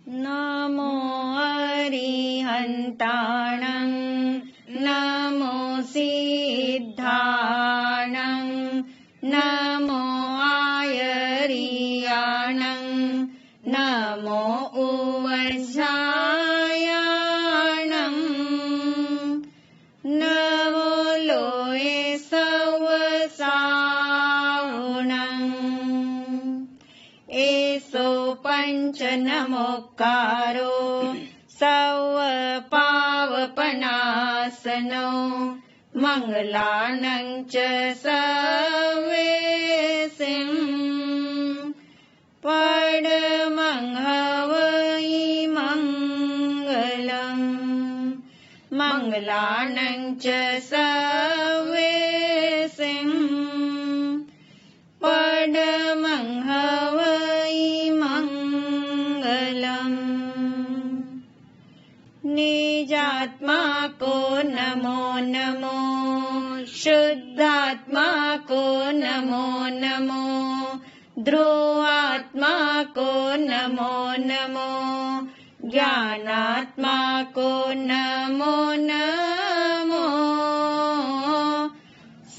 नमो अरिहन्ताणं नमो सिद्धाणं नमो आयर्याणं नमो उवज्जायाणं नमो लोये सवसावणं एसो पंच नमोकारो सवपावपनासनो मंगलानं च सवेसिं परमं हवै मंगलम् मंगलानं च सवेसिं परमं हवै मंगलम् निजात्मा को नमो नमो शुद्धात्मा को नमो नमो ध्रुवात्मा को नमो नमो ज्ञानात्मा को नमो नमो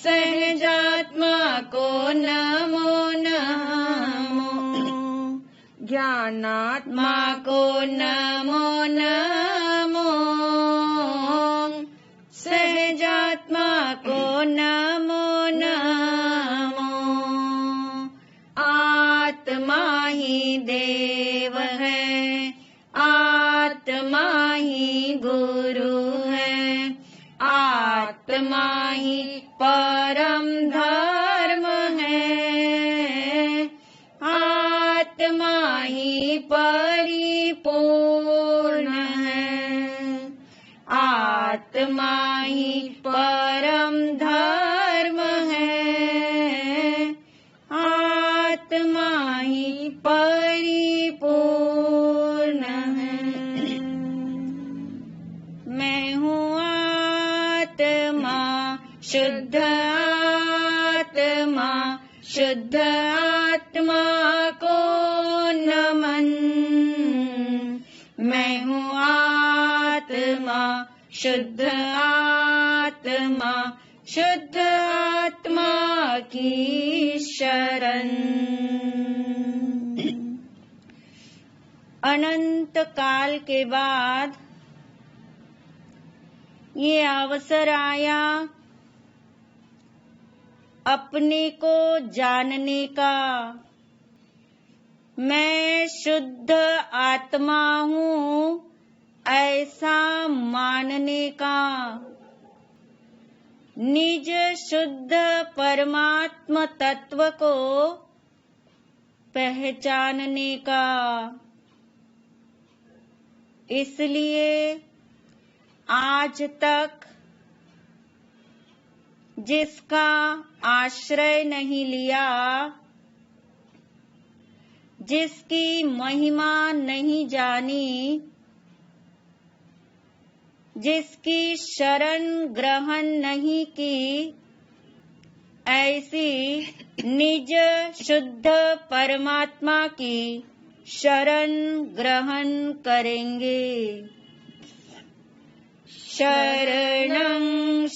सहजात्मा को नमो नमो ज्ञानात्मा को नमो नमो सहजात्मा को नमो नमो आत्मा ही देव है आत्मा ही गुरु है आत्मा ही परम धर्म है आत्मा ही परिपूर्ण है आत्मा ही परम धर्म है आत्मा ही परिपूर्ण है मैं हूँ आत्मा शुद्ध आत्मा को नमन मैं हूँ आत्मा शुद्ध आत्मा की शरण अनंत काल के बाद ये अवसर आया अपने को जानने का मैं शुद्ध आत्मा हूँ ऐसा मानने का निज शुद्ध परमात्म तत्व को पहचानने का इसलिए आज तक जिसका आश्रय नहीं लिया जिसकी महिमा नहीं जानी जिसकी शरण ग्रहण नहीं की ऐसी निज शुद्ध परमात्मा की शरण ग्रहण करेंगे शरणं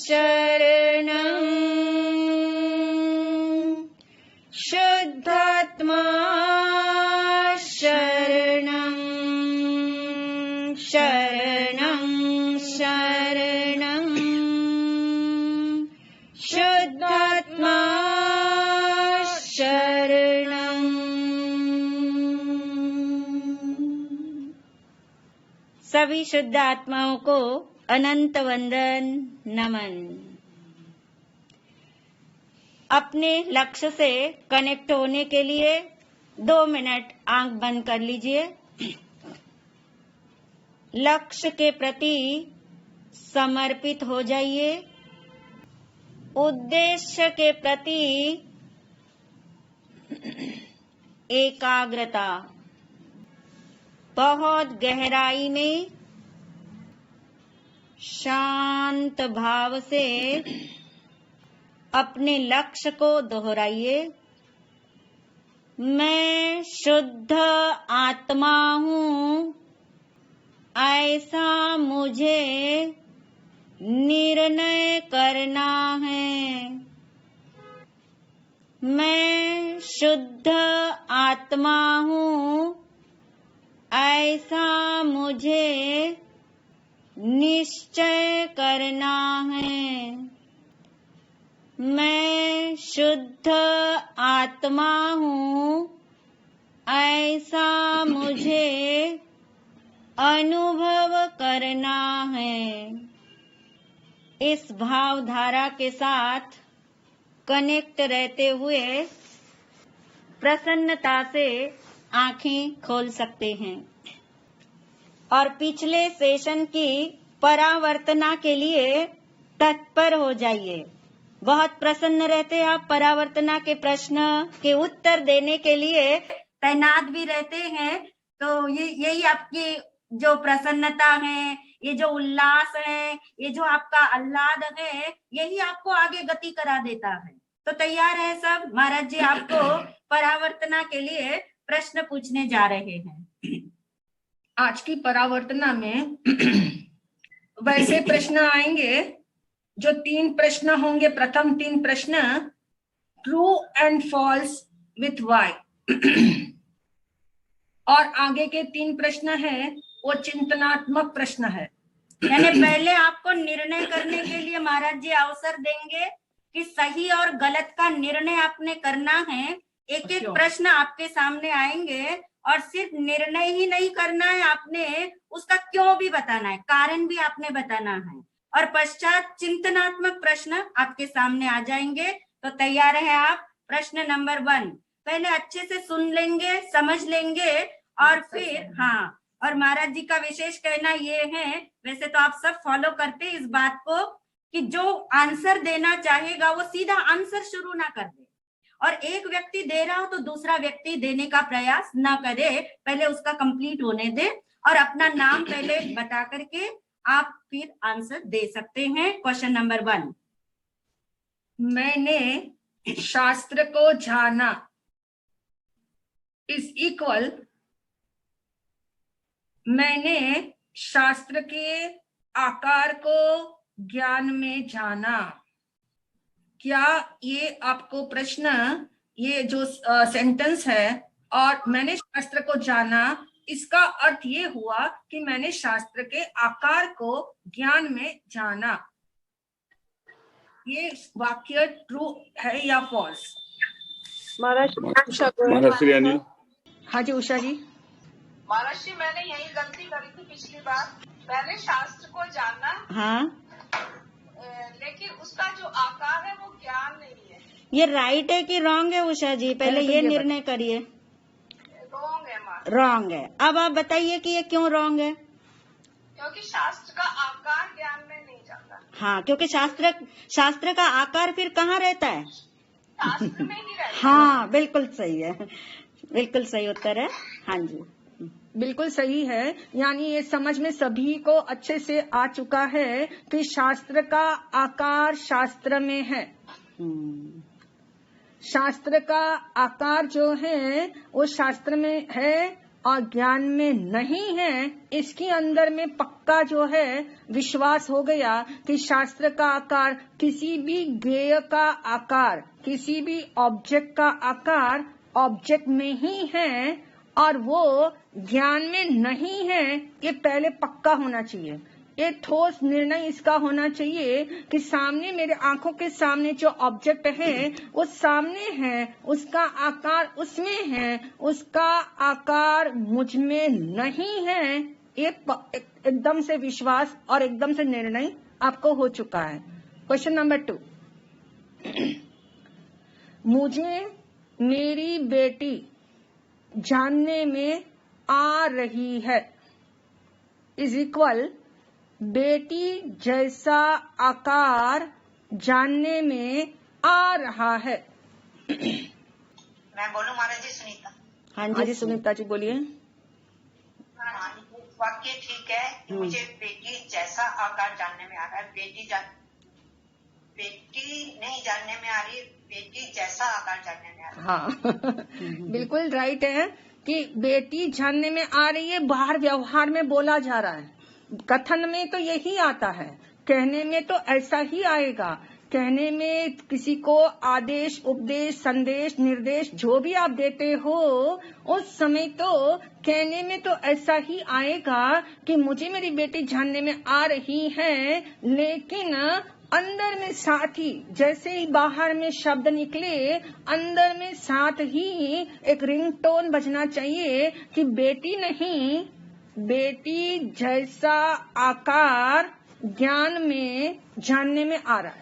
शरणं शुद्धात्मा शरणं शरणं शरणं शुद्धात्मा शरणं सभी शुद्ध आत्माओं को अनंत वंदन नमन। अपने लक्ष्य से कनेक्ट होने के लिए 2 मिनट आंख बंद कर लीजिए। लक्ष्य के प्रति समर्पित हो जाइए। उद्देश्य के प्रति एकाग्रता बहुत गहराई में शांत भाव से अपने लक्ष्य को दोहराइए। मैं शुद्ध आत्मा हूँ ऐसा मुझे निर्णय करना है। मैं शुद्ध आत्मा हूँ, ऐसा मुझे निश्चय करना है। मैं शुद्ध आत्मा हूँ, ऐसा मुझे अनुभव करना है। इस भावधारा के साथ कनेक्ट रहते हुए प्रसन्नता से आंखें खोल सकते हैं और पिछले सेशन की परावर्तना के लिए तत्पर हो जाइए। बहुत प्रसन्न रहते हैं आप, परावर्तना के प्रश्न के उत्तर देने के लिए तैनात भी रहते हैं। तो यही आपकी जो प्रसन्नता है, ये जो उल्लास है, ये जो आपका आह्लाद है, यही आपको आगे गति करा देता है। तो तैयार है सब? महाराज जी आपको परावर्तना के लिए प्रश्न पूछने जा रहे हैं। आज की परावर्तना में वैसे प्रश्न आएंगे जो 3 प्रश्न होंगे। प्रथम 3 प्रश्न true and false with Y और आगे के 3 प्रश्न है वो चिंतनात्मक प्रश्न है। यानी पहले आपको निर्णय करने के लिए महाराज जी अवसर देंगे कि सही और गलत का निर्णय आपने करना है। एक एक प्रश्न आपके सामने आएंगे और सिर्फ निर्णय ही नहीं करना है, आपने उसका क्यों भी बताना है, कारण भी आपने बताना है। और पश्चात चिंतनात्मक प्रश्न आपके सामने आ जाएंगे। तो तैयार है आप? प्रश्न नंबर 1 पहले अच्छे से सुन लेंगे, समझ लेंगे और फिर हाँ। और महाराज जी का विशेष कहना ये है, वैसे तो आप सब फॉलो करते इस बात को, कि जो आंसर देना चाहेगा वो सीधा आंसर शुरू ना कर दे, और एक व्यक्ति दे रहा हो तो दूसरा व्यक्ति देने का प्रयास ना करे, पहले उसका कंप्लीट होने दे और अपना नाम पहले बता करके आप फिर आंसर दे सकते हैं। क्वेश्चन नंबर 1, मैंने शास्त्र को जाना इज इक्वल मैंने शास्त्र के आकार को ज्ञान में जाना। क्या ये आपको प्रश्न, ये जो सेंटेंस है और मैंने शास्त्र को जाना, इसका अर्थ ये हुआ कि मैंने शास्त्र के आकार को ज्ञान में जाना। ये वाक्य ट्रू है या फॉल्स? महाराज हाँ जी उषा जी। महाराज जी मैंने यही गलती करी थी पिछली बार, मैंने शास्त्र को जाना हाँ लेकिन उसका जो आकार है वो ज्ञान नहीं है। ये राइट है कि रॉन्ग है उषा जी? पहले ये निर्णय करिए। रॉन्ग है माँ। रॉन्ग है। अब आप बताइए कि ये क्यों रॉन्ग है? क्योंकि शास्त्र का आकार ज्ञान में नहीं जाता। हाँ, क्योंकि शास्त्र का आकार फिर कहाँ रहता है? शास्त्र में ही रहता। हाँ बिल्कुल सही है, बिल्कुल सही उत्तर है। हाँ जी बिल्कुल सही है। यानी ये समझ में सभी को अच्छे से आ चुका है कि शास्त्र का आकार शास्त्र में है। शास्त्र का आकार जो है वो शास्त्र में है और ज्ञान में नहीं है। इसके अंदर में पक्का जो है विश्वास हो गया कि शास्त्र का आकार किसी भी ज्ञेय का आकार, किसी भी ऑब्जेक्ट का आकार ऑब्जेक्ट में ही है और वो ज्ञान में नहीं है। ये पहले पक्का होना चाहिए। ये ठोस निर्णय इसका होना चाहिए कि सामने मेरे आंखों के सामने जो ऑब्जेक्ट है वो सामने है, उसका आकार उसमें है, उसका आकार मुझ में नहीं है। ये एकदम से विश्वास और एकदम से निर्णय आपको हो चुका है। क्वेश्चन नंबर 2, मुझे मेरी बेटी जानने में आ रही है इज इक्वल बेटी जैसा आकार जानने में आ रहा है। मैं बोलूं महाराज जी? सुनीता। हाँ जी सुनीता जी बोलिए। वाक्य ठीक है कि मुझे बेटी जैसा आकार जानने में आ रहा है। बेटी नहीं जानने में आ रही, बेटी जैसा आकार जानने में आ रहा है। हाँ बिल्कुल राइट है कि बेटी जानने में आ रही है, बाहर व्यवहार में बोला जा रहा है। कथन में तो यही आता है, कहने में तो ऐसा ही आएगा। कहने में किसी को आदेश, उपदेश, संदेश, निर्देश जो भी आप देते हो उस समय तो कहने में तो ऐसा ही आएगा कि मुझे मेरी बेटी जानने में आ रही है, लेकिन अंदर में साथ ही जैसे ही बाहर में शब्द निकले अंदर में साथ ही एक रिंगटोन बजना चाहिए कि बेटी नहीं, बेटी जैसा आकार ज्ञान में जानने में आ रहा है,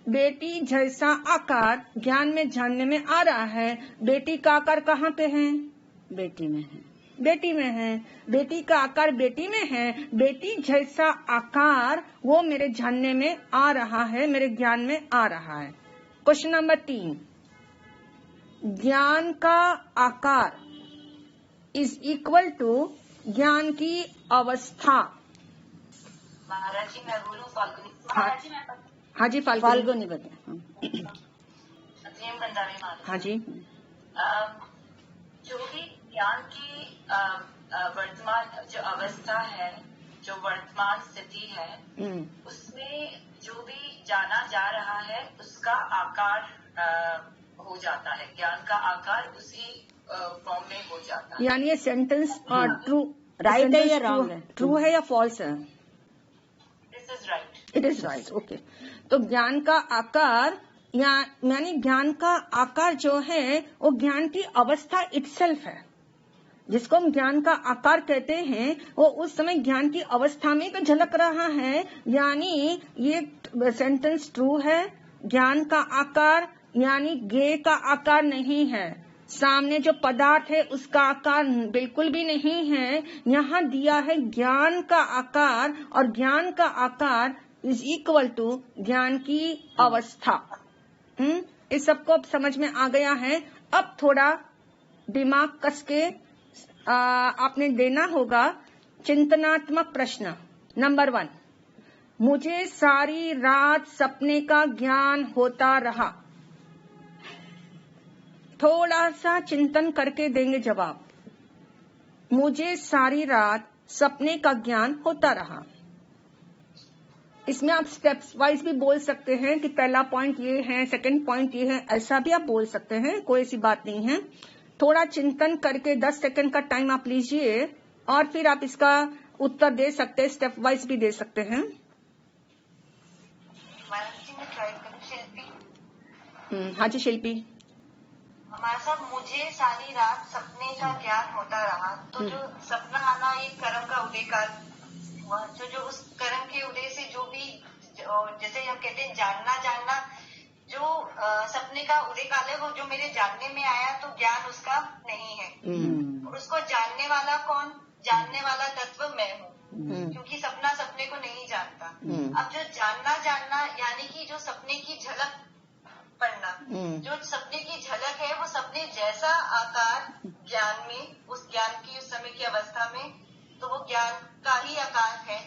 बेटी जैसा आकार ज्ञान में जानने में आ रहा है। बेटी का आकार कहाँ पे है? बेटी में है, बेटी में है। बेटी का आकार बेटी में है। बेटी जैसा आकार वो मेरे जानने में आ रहा है, मेरे ज्ञान में आ रहा है। क्वेश्चन नंबर 3, ज्ञान का आकार इज इक्वल टू ज्ञान की अवस्था। महाराज जी मैं बोलूं फाल्गुनी? महाराज जी मैं हाँ जी, फाल्गुनी बता। प्रेम भंडारी महाराज। हाँ जी, जो भी ज्ञान की वर्तमान जो अवस्था है, जो वर्तमान स्थिति है, उसमें जो भी जाना जा रहा है उसका आकार हो जाता है, ज्ञान का आकार उसी फॉर्म में हो जाता है। यानी ये सेंटेंस ट्रू राइट है या रॉन्ग है? ट्रू है या फॉल्स है? This is right. It is right. Okay, तो ज्ञान का आकार यानी ज्ञान का आकार जो है वो ज्ञान की अवस्था इटसेल्फ है। जिसको हम ज्ञान का आकार कहते हैं वो उस समय ज्ञान की अवस्था में तो झलक रहा है। यानी ये सेंटेंस ट्रू है। ज्ञान का आकार यानी गे का आकार नहीं है, सामने जो पदार्थ है उसका आकार बिल्कुल भी नहीं है। यहाँ दिया है ज्ञान का आकार, और ज्ञान का आकार इज इक्वल टू ज्ञान की अवस्था। इस सबको अब समझ में आ गया है। अब थोड़ा दिमाग कस के आपने देना होगा चिंतनात्मक प्रश्न। नंबर 1, मुझे सारी रात सपने का ज्ञान होता रहा। थोड़ा सा चिंतन करके देंगे जवाब। मुझे सारी रात सपने का ज्ञान होता रहा। इसमें आप स्टेप्स वाइज भी बोल सकते हैं कि पहला पॉइंट ये है, सेकंड पॉइंट ये है, ऐसा भी आप बोल सकते हैं, कोई ऐसी बात नहीं है। थोड़ा चिंतन करके 10 सेकंड का टाइम आप लीजिए और फिर आप इसका उत्तर दे सकते हैं, स्टेप वाइज भी दे सकते हैं। हाँ जी शिल्पी। हमारा साहब, मुझे सारी रात सपने का ज्ञान होता रहा। तो जो सपना आना एक कर्म का उदय काल हुआ, तो जो उस कर्म के उदय से जो भी जैसे हम कहते हैं जानना जो सपने का उदय काल है, वो जो मेरे जानने में आया तो ज्ञान उसका नहीं है। उसको जानने वाला कौन? जानने वाला तत्व मैं हूँ, क्योंकि सपना सपने को नहीं जानता। अब जो जानना यानी कि जो सपने की झलक पढ़ना, जो सपने की झलक है वो सपने जैसा आकार ज्ञान में, उस ज्ञान की उस समय की अवस्था में, तो वो ज्ञान का ही आकार है।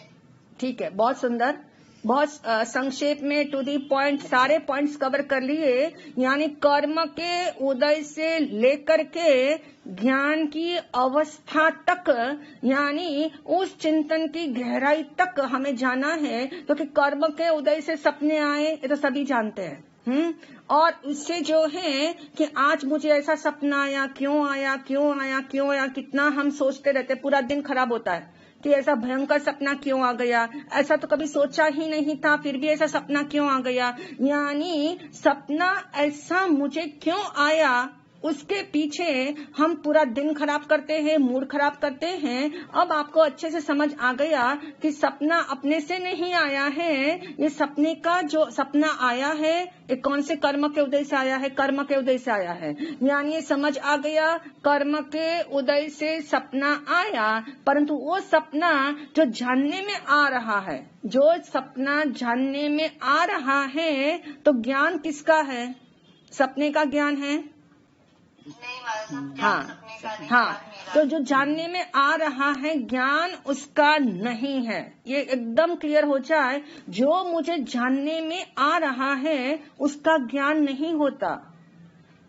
ठीक है, बहुत सुंदर, बहुत संक्षेप में टू दी पॉइंट सारे पॉइंट्स कवर कर लिए। यानी कर्म के उदय से लेकर के ज्ञान की अवस्था तक, यानी उस चिंतन की गहराई तक हमें जाना है, क्योंकि कर्म के उदय से सपने आए ये तो सभी जानते हैं। और उससे जो है कि आज मुझे ऐसा सपना आया, क्यों आया, कितना हम सोचते रहते, पूरा दिन खराब होता है कि ऐसा भयंकर सपना क्यों आ गया, ऐसा तो कभी सोचा ही नहीं था, फिर भी ऐसा सपना क्यों आ गया। यानी सपना ऐसा मुझे क्यों आया, उसके पीछे हम पूरा दिन खराब करते हैं, मूड खराब करते हैं। अब आपको अच्छे से समझ आ गया कि सपना अपने से नहीं आया है, ये सपने का जो सपना आया है ये कौन से कर्म के उदय से आया है? कर्म के उदय से आया है। यानी ये समझ आ गया, कर्म के उदय से सपना आया, परंतु वो सपना जो जानने में आ रहा है, जो सपना जानने में आ रहा है, तो ज्ञान किसका है? सपने का ज्ञान है? नहीं, हाँ, तो जो जानने में आ रहा है ज्ञान उसका नहीं है। ये एकदम क्लियर हो जाए, जो मुझे जानने में आ रहा है उसका ज्ञान नहीं होता।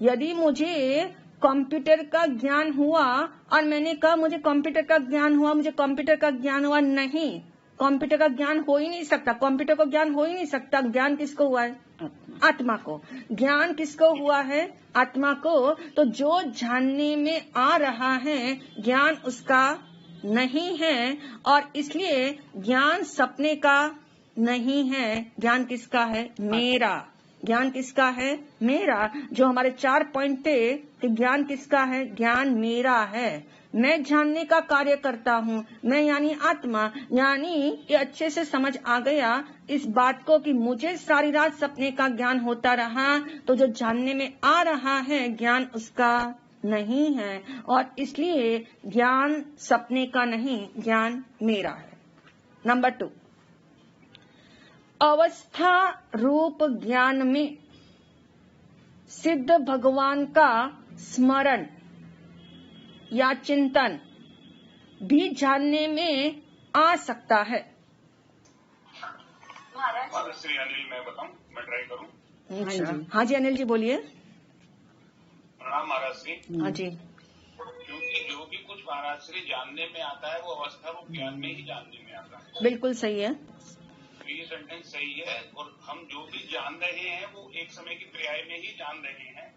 यदि मुझे कंप्यूटर का ज्ञान हुआ और मैंने कहा मुझे कंप्यूटर का ज्ञान हुआ, मुझे कंप्यूटर का ज्ञान हुआ, नहीं, कंप्यूटर का ज्ञान हो ही नहीं सकता, कंप्यूटर को ज्ञान हो ही नहीं सकता। ज्ञान किसको हुआ है? आत्मा को। ज्ञान किसको हुआ है? आत्मा को। तो जो जानने में आ रहा है ज्ञान उसका नहीं है, और इसलिए ज्ञान सपने का नहीं है। ज्ञान किसका है? मेरा। ज्ञान किसका है? मेरा। जो हमारे 4 पॉइंट थे कि ज्ञान किसका है? ज्ञान मेरा है। मैं जानने का कार्य करता हूँ, मैं यानी आत्मा। यानी ये अच्छे से समझ आ गया इस बात को कि मुझे सारी रात सपने का ज्ञान होता रहा, तो जो जानने में आ रहा है ज्ञान उसका नहीं है, और इसलिए ज्ञान सपने का नहीं, ज्ञान मेरा है। नंबर 2, अवस्था रूप ज्ञान में सिद्ध भगवान का स्मरण या चिंतन भी जानने में आ सकता है। महाराज श्री अनिल, मैं बताऊं, मैं ट्राई करूं। अच्छा, हाँ जी अनिल जी बोलिए। प्रणाम महाराज श्री। हाँ जी। क्योंकि जो भी कुछ महाराज श्री जानने में आता है वो अवस्था रूप ज्ञान में ही जानने में आता है। बिल्कुल सही है। तो ये सेंटेंस सही है, और हम जो भी जान रहे हैं वो एक समय की पर्याय में ही जान रहे हैं।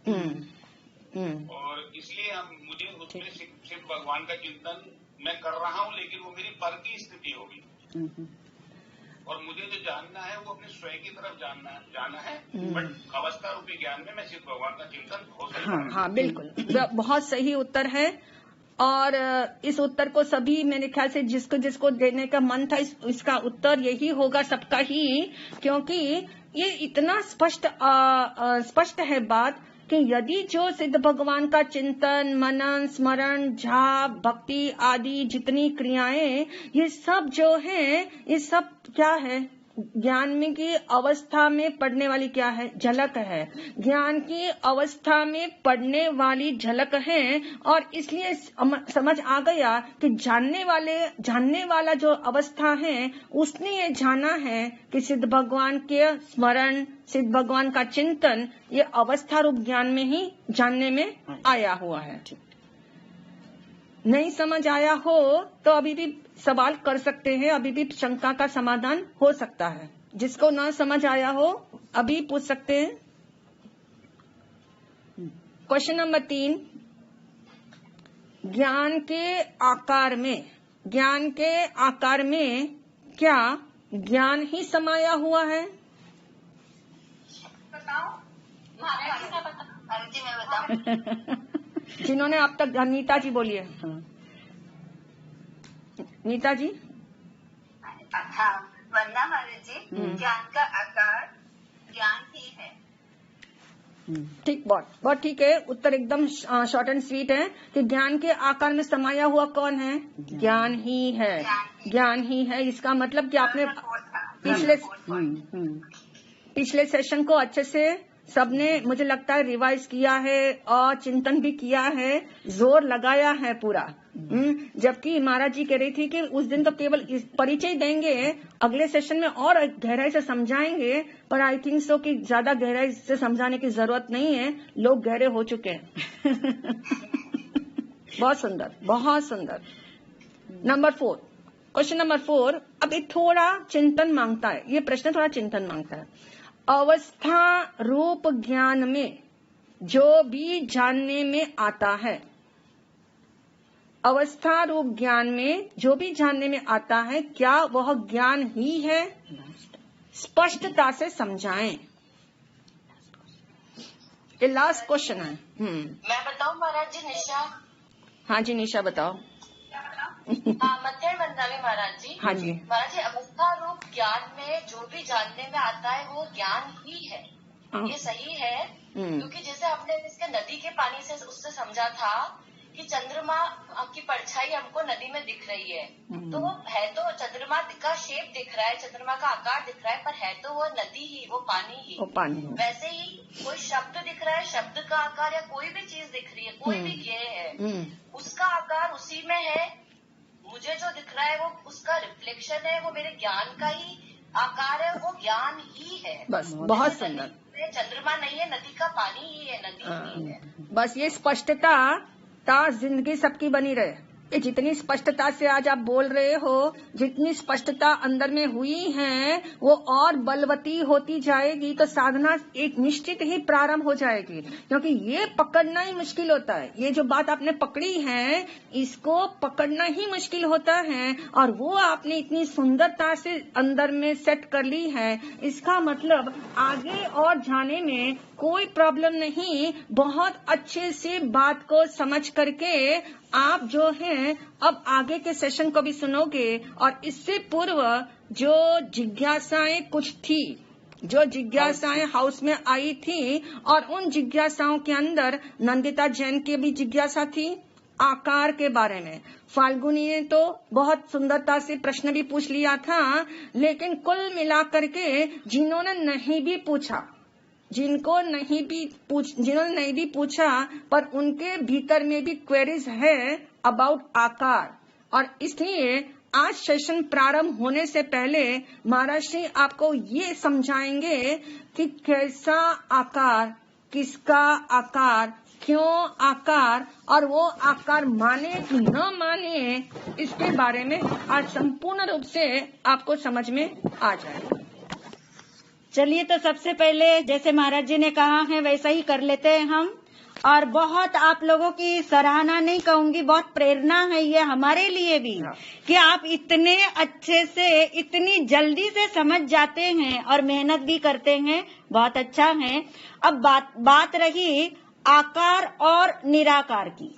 और इसलिए मुझे उसमें सिर्फ भगवान का चिंतन मैं कर रहा हूँ, लेकिन वो मेरी पर की स्थिति होगी। और मुझे जो जानना है वो अपने स्वयं की तरफ जाना है, बट अवस्था रूपी ज्ञान में मैं सिर्फ भगवान का चिंतन हो सकता है। हाँ बिल्कुल, बहुत सही उत्तर है। और इस उत्तर को सभी, मेरे ख्याल से जिसको जिसको देने का मन था, इसका उत्तर यही होगा सबका ही, क्योंकि ये इतना स्पष्ट है बात कि यदि जो सिद्ध भगवान का चिंतन, मनन, स्मरण, जाप, भक्ति आदि जितनी क्रियाएं, ये सब जो हैं, ये सब क्या है? ज्ञान में की अवस्था में पढ़ने वाली क्या है? झलक है। ज्ञान की अवस्था में पढ़ने वाली झलक है, और इसलिए समझ आ गया कि जानने वाला जो अवस्था है उसने ये जाना है कि सिद्ध भगवान के स्मरण, सिद्ध भगवान का चिंतन, ये अवस्था रूप ज्ञान में ही जानने में आया हुआ है। नहीं समझ आया हो तो अभी भी सवाल कर सकते हैं, अभी भी शंका का समाधान हो सकता है। जिसको ना समझ आया हो अभी पूछ सकते हैं। क्वेश्चन नंबर 3, ज्ञान के आकार में क्या ज्ञान ही समाया हुआ है? बताओ महाराज जी, मैं बताऊं। जिन्होंने अब तक, नीता जी बोलिए। नीता जी। हाँ, वंदना महाराज जी, ज्ञान का आकार ज्ञान ही है। ठीक, बहुत ठीक है। उत्तर एकदम शॉर्ट एंड स्वीट है कि ज्ञान के आकार में समाया हुआ कौन है? ज्ञान ही है। ज्ञान ही है। इसका मतलब कि आपने पिछले सेशन को अच्छे से सबने, मुझे लगता है, रिवाइज किया है और चिंतन भी किया है, जोर लगाया है पूरा। जबकि महाराज जी कह रही थी कि उस दिन तो केवल परिचय देंगे, अगले सेशन में और गहराई से समझाएंगे, पर आई थिंक सो कि ज्यादा गहराई से समझाने की जरूरत नहीं है, लोग गहरे हो चुके हैं। बहुत सुंदर, बहुत सुंदर। नंबर 4, क्वेश्चन नंबर 4 अब ये थोड़ा चिंतन मांगता है, ये प्रश्न थोड़ा चिंतन मांगता है। अवस्था रूप ज्ञान में जो भी जानने में आता है, अवस्था रूप ज्ञान में जो भी जानने में आता है, क्या वह ज्ञान ही है? स्पष्टता से समझाएं। ये लास्ट क्वेश्चन है। मैं बताऊं महाराज जी? निशा। हाँ जी निशा बताओ। मध्य वंदना महाराज जी। हाँ जी महाराज जी, अवस्था रूप ज्ञान में जो भी जानने में आता है वो ज्ञान ही है। ये सही है, क्योंकि जैसे हमने इसके नदी के पानी से उससे समझा था कि चंद्रमा की परछाई हमको नदी में दिख रही है, तो वो है तो चंद्रमा का शेप दिख रहा है, चंद्रमा का आकार दिख रहा है, पर है तो वो नदी ही, वो पानी ही। वैसे ही कोई शब्द दिख रहा है, शब्द का आकार, या कोई भी चीज दिख रही है, कोई भी ज्ञेय है, उसका आकार उसी में है। मुझे जो दिख रहा है वो उसका रिफ्लेक्शन है, वो मेरे ज्ञान का ही आकार है, वो ज्ञान ही है। बस, बहुत सुंदर। चंद्रमा नहीं है, नदी का पानी ही है, नदी ही है। बस ये स्पष्टता जिंदगी सबकी बनी रहे। ये जितनी स्पष्टता से आज आप बोल रहे हो, जितनी स्पष्टता अंदर में हुई है, वो और बलवती होती जाएगी तो साधना एक निश्चित ही प्रारंभ हो जाएगी। क्योंकि ये पकड़ना ही मुश्किल होता है। ये जो बात आपने पकड़ी है, इसको पकड़ना ही मुश्किल होता है, और वो आपने इतनी सुंदरता से अंदर में सेट कर ली है। इसका मतलब आगे और जाने में कोई प्रॉब्लम नहीं। बहुत अच्छे से बात को समझ करके आप जो हैं अब आगे के सेशन को भी सुनोगे। और इससे पूर्व जो जिज्ञासाएं कुछ थी, जो जिज्ञासाएं हाउस में आई थी, और उन जिज्ञासाओं के अंदर नंदिता जैन की भी जिज्ञासा थी आकार के बारे में। फाल्गुनी ने तो बहुत सुंदरता से प्रश्न भी पूछ लिया था, लेकिन कुल मिलाकर के जिन्होंने नहीं भी पूछा पर उनके भीतर में भी क्वेरीज है अबाउट आकार। और इसलिए आज सेशन प्रारंभ होने से पहले महाराज श्री आपको ये समझाएंगे कि कैसा आकार, किसका आकार, क्यों आकार, और वो आकार माने कि न माने, इसके बारे में आज संपूर्ण रूप से आपको समझ में आ जाएगा। चलिए, तो सबसे पहले जैसे महाराज जी ने कहा है वैसा ही कर लेते हैं हम। और बहुत आप लोगों की सराहना नहीं कहूंगी, बहुत प्रेरणा है ये हमारे लिए भी कि आप इतने अच्छे से, इतनी जल्दी से समझ जाते हैं और मेहनत भी करते हैं। बहुत अच्छा है। अब बात रही आकार और निराकार की।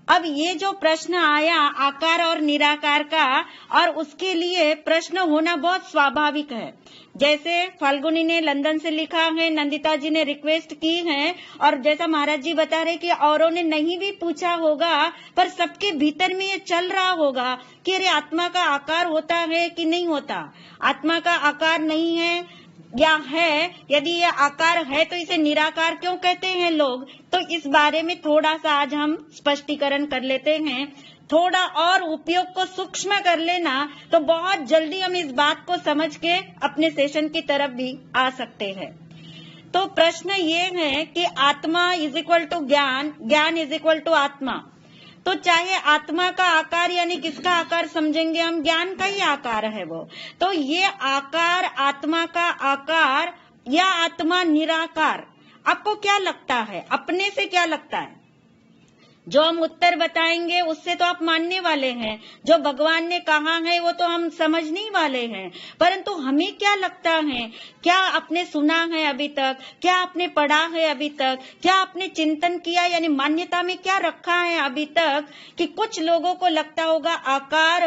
अब ये जो प्रश्न आया आकार और निराकार का, और उसके लिए प्रश्न होना बहुत स्वाभाविक है। जैसे फाल्गुनी ने लंदन से लिखा है, नंदिता जी ने रिक्वेस्ट की है, और जैसा महाराज जी बता रहे कि औरों ने नहीं भी पूछा होगा, पर सबके भीतर में ये चल रहा होगा कि अरे आत्मा का आकार होता है कि नहीं होता, आत्मा का आकार नहीं है या है, यदि ये आकार है तो इसे निराकार क्यों कहते हैं लोग। तो इस बारे में थोड़ा सा आज हम स्पष्टीकरण कर लेते हैं। थोड़ा और उपयोग को सूक्ष्म कर लेना तो बहुत जल्दी हम इस बात को समझ के अपने सेशन की तरफ भी आ सकते हैं। तो प्रश्न ये है कि आत्मा इज इक्वल टू ज्ञान, ज्ञान इज इक्वल टू आत्मा। तो चाहे आत्मा का आकार यानी किसका आकार समझेंगे हम, ज्ञान का ही आकार है वो। तो ये आकार आत्मा का आकार या आत्मा निराकार, आपको क्या लगता है, अपने से क्या लगता है? जो हम उत्तर बताएंगे उससे तो आप मानने वाले हैं, जो भगवान ने कहा है वो तो हम समझने वाले हैं, परंतु हमें क्या लगता है, क्या आपने सुना है अभी तक, क्या आपने पढ़ा है अभी तक, क्या आपने चिंतन किया यानी मान्यता में क्या रखा है अभी तक, कि कुछ लोगों को लगता होगा आकार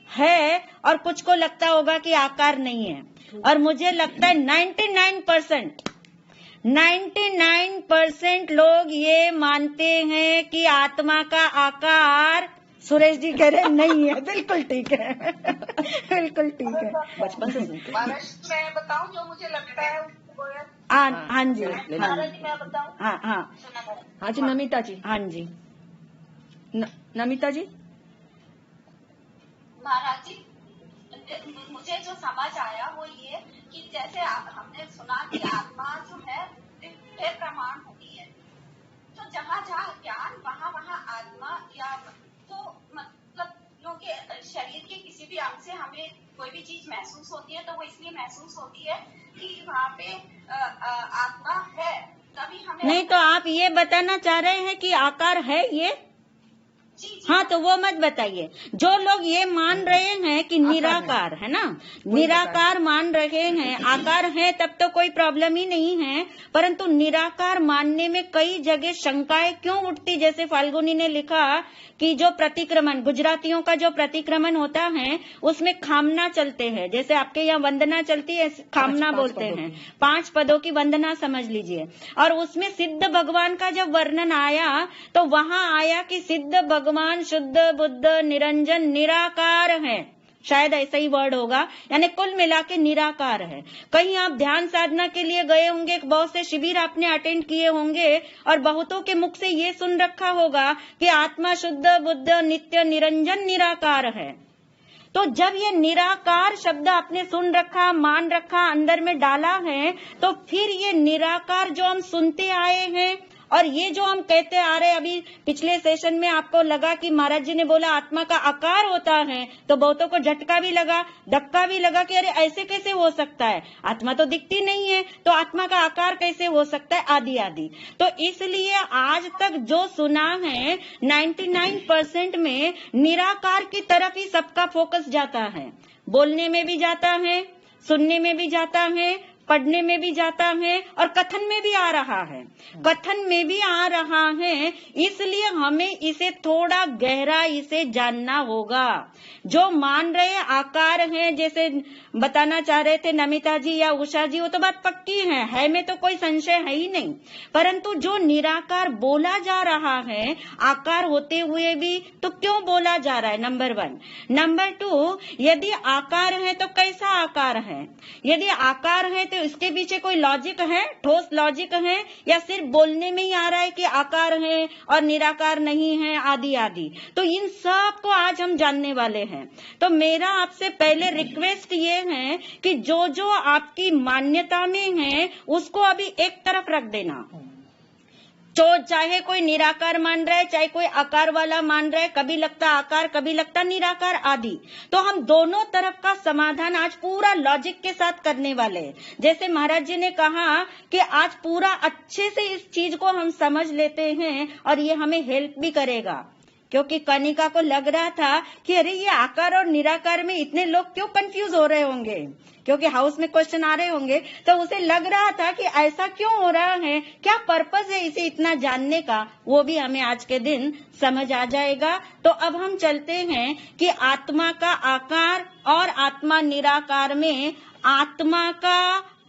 है और कुछ को लगता होगा कि आकार नहीं है। और मुझे लगता है 99% लोग ये मानते हैं कि आत्मा का आकार, सुरेश जी कह रहे नहीं है। बिल्कुल ठीक है, बिल्कुल ठीक है। बचपन से सुनते हैं। मैं बताऊं जो मुझे लगता है। हाँ जी, मैं बताऊं। हाँ जी नमिता जी। हाँ जी नमिता जी। महाराज जी, मुझे जो समझ आया वो ये कि जैसे हमने सुना कि आत्मा जो है प्रमाण होती है, तो जहाँ जहाँ ज्ञान वहाँ आत्मा, या तो मतलब क्योंकि शरीर के किसी भी अंग से हमें कोई भी चीज महसूस होती है तो वो इसलिए महसूस होती है कि वहाँ पे आत्मा है, तभी हमें नहीं। तो आप ये बताना चाह रहे हैं कि आकार है ये? हाँ, तो वो मत बताइए। जो लोग ये मान रहे हैं कि निराकार है ना, निराकार मान रहे हैं, आकार है तब तो कोई प्रॉब्लम ही नहीं है, परंतु निराकार मानने में कई जगह शंकाएं क्यों उठती। जैसे फाल्गुनी ने लिखा कि जो प्रतिक्रमण, गुजरातियों का जो प्रतिक्रमण होता है उसमें खामना चलते हैं, जैसे आपके यहाँ वंदना चलती है, खामना बोलते हैं, 5 पदों की वंदना समझ लीजिए। और उसमें सिद्ध भगवान का जब वर्णन आया तो वहाँ आया कि सिद्ध भगवान शुद्ध बुद्ध निरंजन निराकार है, शायद ऐसा ही वर्ड होगा, यानी कुल मिला के निराकार है। कहीं आप ध्यान साधना के लिए गए होंगे, बहुत से शिविर आपने अटेंड किए होंगे और बहुतों के मुख से ये सुन रखा होगा कि आत्मा शुद्ध बुद्ध नित्य निरंजन निराकार है। तो जब ये निराकार शब्द आपने सुन रखा, मान रखा, अंदर में डाला है, तो फिर ये निराकार जो हम सुनते आए हैं और ये जो हम कहते आ रहे, अभी पिछले सेशन में आपको लगा कि महाराज जी ने बोला आत्मा का आकार होता है, तो बहुतों को झटका भी लगा, धक्का भी लगा कि अरे ऐसे कैसे हो सकता है, आत्मा तो दिखती नहीं है, तो आत्मा का आकार कैसे हो सकता है, आदि आदि। तो इसलिए आज तक जो सुना है 99% में निराकार की तरफ ही सबका फोकस जाता है। बोलने में भी जाता है, सुनने में भी जाता है, पढ़ने में भी जाता है, और कथन में भी आ रहा है, कथन में भी आ रहा है। इसलिए हमें इसे थोड़ा गहराई से जानना होगा। जो मान रहे आकार है, जैसे बताना चाह रहे थे नमिता जी या उषा जी, वो तो बात पक्की है में तो कोई संशय है ही नहीं। परंतु जो निराकार बोला जा रहा है आकार होते हुए भी, तो क्यों बोला जा रहा है, नंबर 1। नंबर 2, यदि आकार है तो कैसा आकार है? यदि आकार है तो इसके पीछे कोई लॉजिक है, ठोस लॉजिक है, या सिर्फ बोलने में ही आ रहा है कि आकार है और निराकार नहीं है, आदि आदि। तो इन सब को आज हम जानने वाले हैं। तो मेरा आपसे पहले रिक्वेस्ट ये है कि जो जो आपकी मान्यता में है उसको अभी एक तरफ रख देना। तो चाहे कोई निराकार मान रहा है, चाहे कोई आकार वाला मान रहा है, कभी लगता आकार, कभी लगता निराकार आदि। तो हम दोनों तरफ का समाधान आज पूरा लॉजिक के साथ करने वाले हैं। जैसे महाराज जी ने कहा कि आज पूरा अच्छे से इस चीज को हम समझ लेते हैं, और ये हमें हेल्प भी करेगा। क्योंकि कनिका को लग रहा था कि अरे ये आकार और निराकार में इतने लोग क्यों कंफ्यूज हो रहे होंगे, क्योंकि हाउस में क्वेश्चन आ रहे होंगे, तो उसे लग रहा था कि ऐसा क्यों हो रहा है, क्या पर्पस है इसे इतना जानने का, वो भी हमें आज के दिन समझ आ जाएगा। तो अब हम चलते हैं कि आत्मा का आकार और आत्मा निराकार में आत्मा का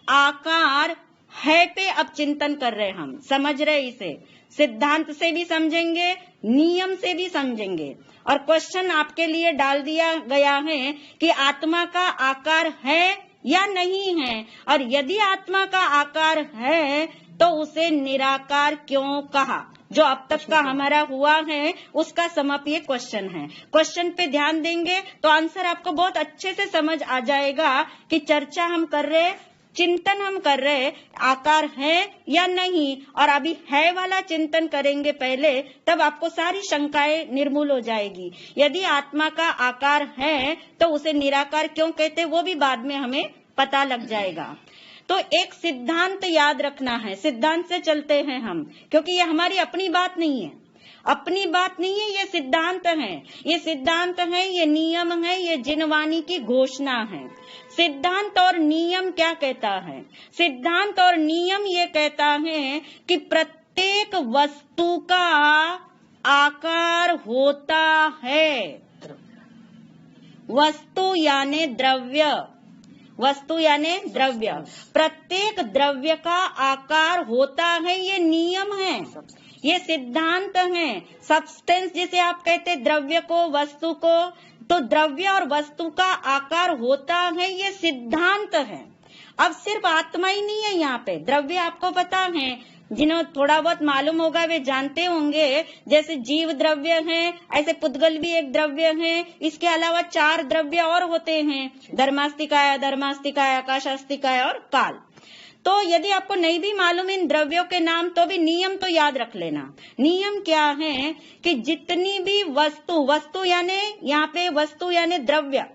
आकार है पे अब चिंतन कर रहे हैं। हम समझ रहे, इसे सिद्धांत से भी समझेंगे, नियम से भी समझेंगे। और क्वेश्चन आपके लिए डाल दिया गया है कि आत्मा का आकार है या नहीं है, और यदि आत्मा का आकार है तो उसे निराकार क्यों कहा। जो अब तक का हमारा हुआ है उसका समअप ये क्वेश्चन है। क्वेश्चन पे ध्यान देंगे तो आंसर आपको बहुत अच्छे से समझ आ जाएगा कि चर्चा हम कर रहे, चिंतन हम कर रहे आकार है या नहीं। और अभी है वाला चिंतन करेंगे पहले, तब आपको सारी शंकाएं निर्मूल हो जाएगी। यदि आत्मा का आकार है तो उसे निराकार क्यों कहते, वो भी बाद में हमें पता लग जाएगा। तो एक सिद्धांत याद रखना है, सिद्धांत से चलते हैं हम, क्योंकि ये हमारी अपनी बात नहीं है, अपनी बात नहीं है, ये सिद्धांत है, ये सिद्धांत है, ये नियम है, ये जिनवाणी की घोषणा है। सिद्धांत और नियम क्या कहता है? सिद्धांत और नियम ये कहता है कि प्रत्येक वस्तु का आकार होता है। वस्तु यानी द्रव्य, वस्तु यानी द्रव्य, प्रत्येक द्रव्य का आकार होता है, ये नियम है, ये सिद्धांत है। सब्सटेंस जिसे आप कहते द्रव्य को, वस्तु को, तो द्रव्य और वस्तु का आकार होता है, ये सिद्धांत है। अब सिर्फ आत्मा ही नहीं है यहाँ पे, द्रव्य आपको पता है, जिन्हें थोड़ा बहुत मालूम होगा वे जानते होंगे, जैसे जीव द्रव्य है, ऐसे पुद्गल भी एक द्रव्य है। इसके अलावा 4 द्रव्य और होते हैं, धर्मास्तिकाय, धर्मास्तिकाय, आकाशास्तिकाय और काल। तो यदि आपको नहीं भी मालूम इन द्रव्यों के नाम, तो भी नियम तो याद रख लेना। नियम क्या है कि जितनी भी वस्तु, वस्तु यानी यहाँ पे वस्तु यानी द्रव्य,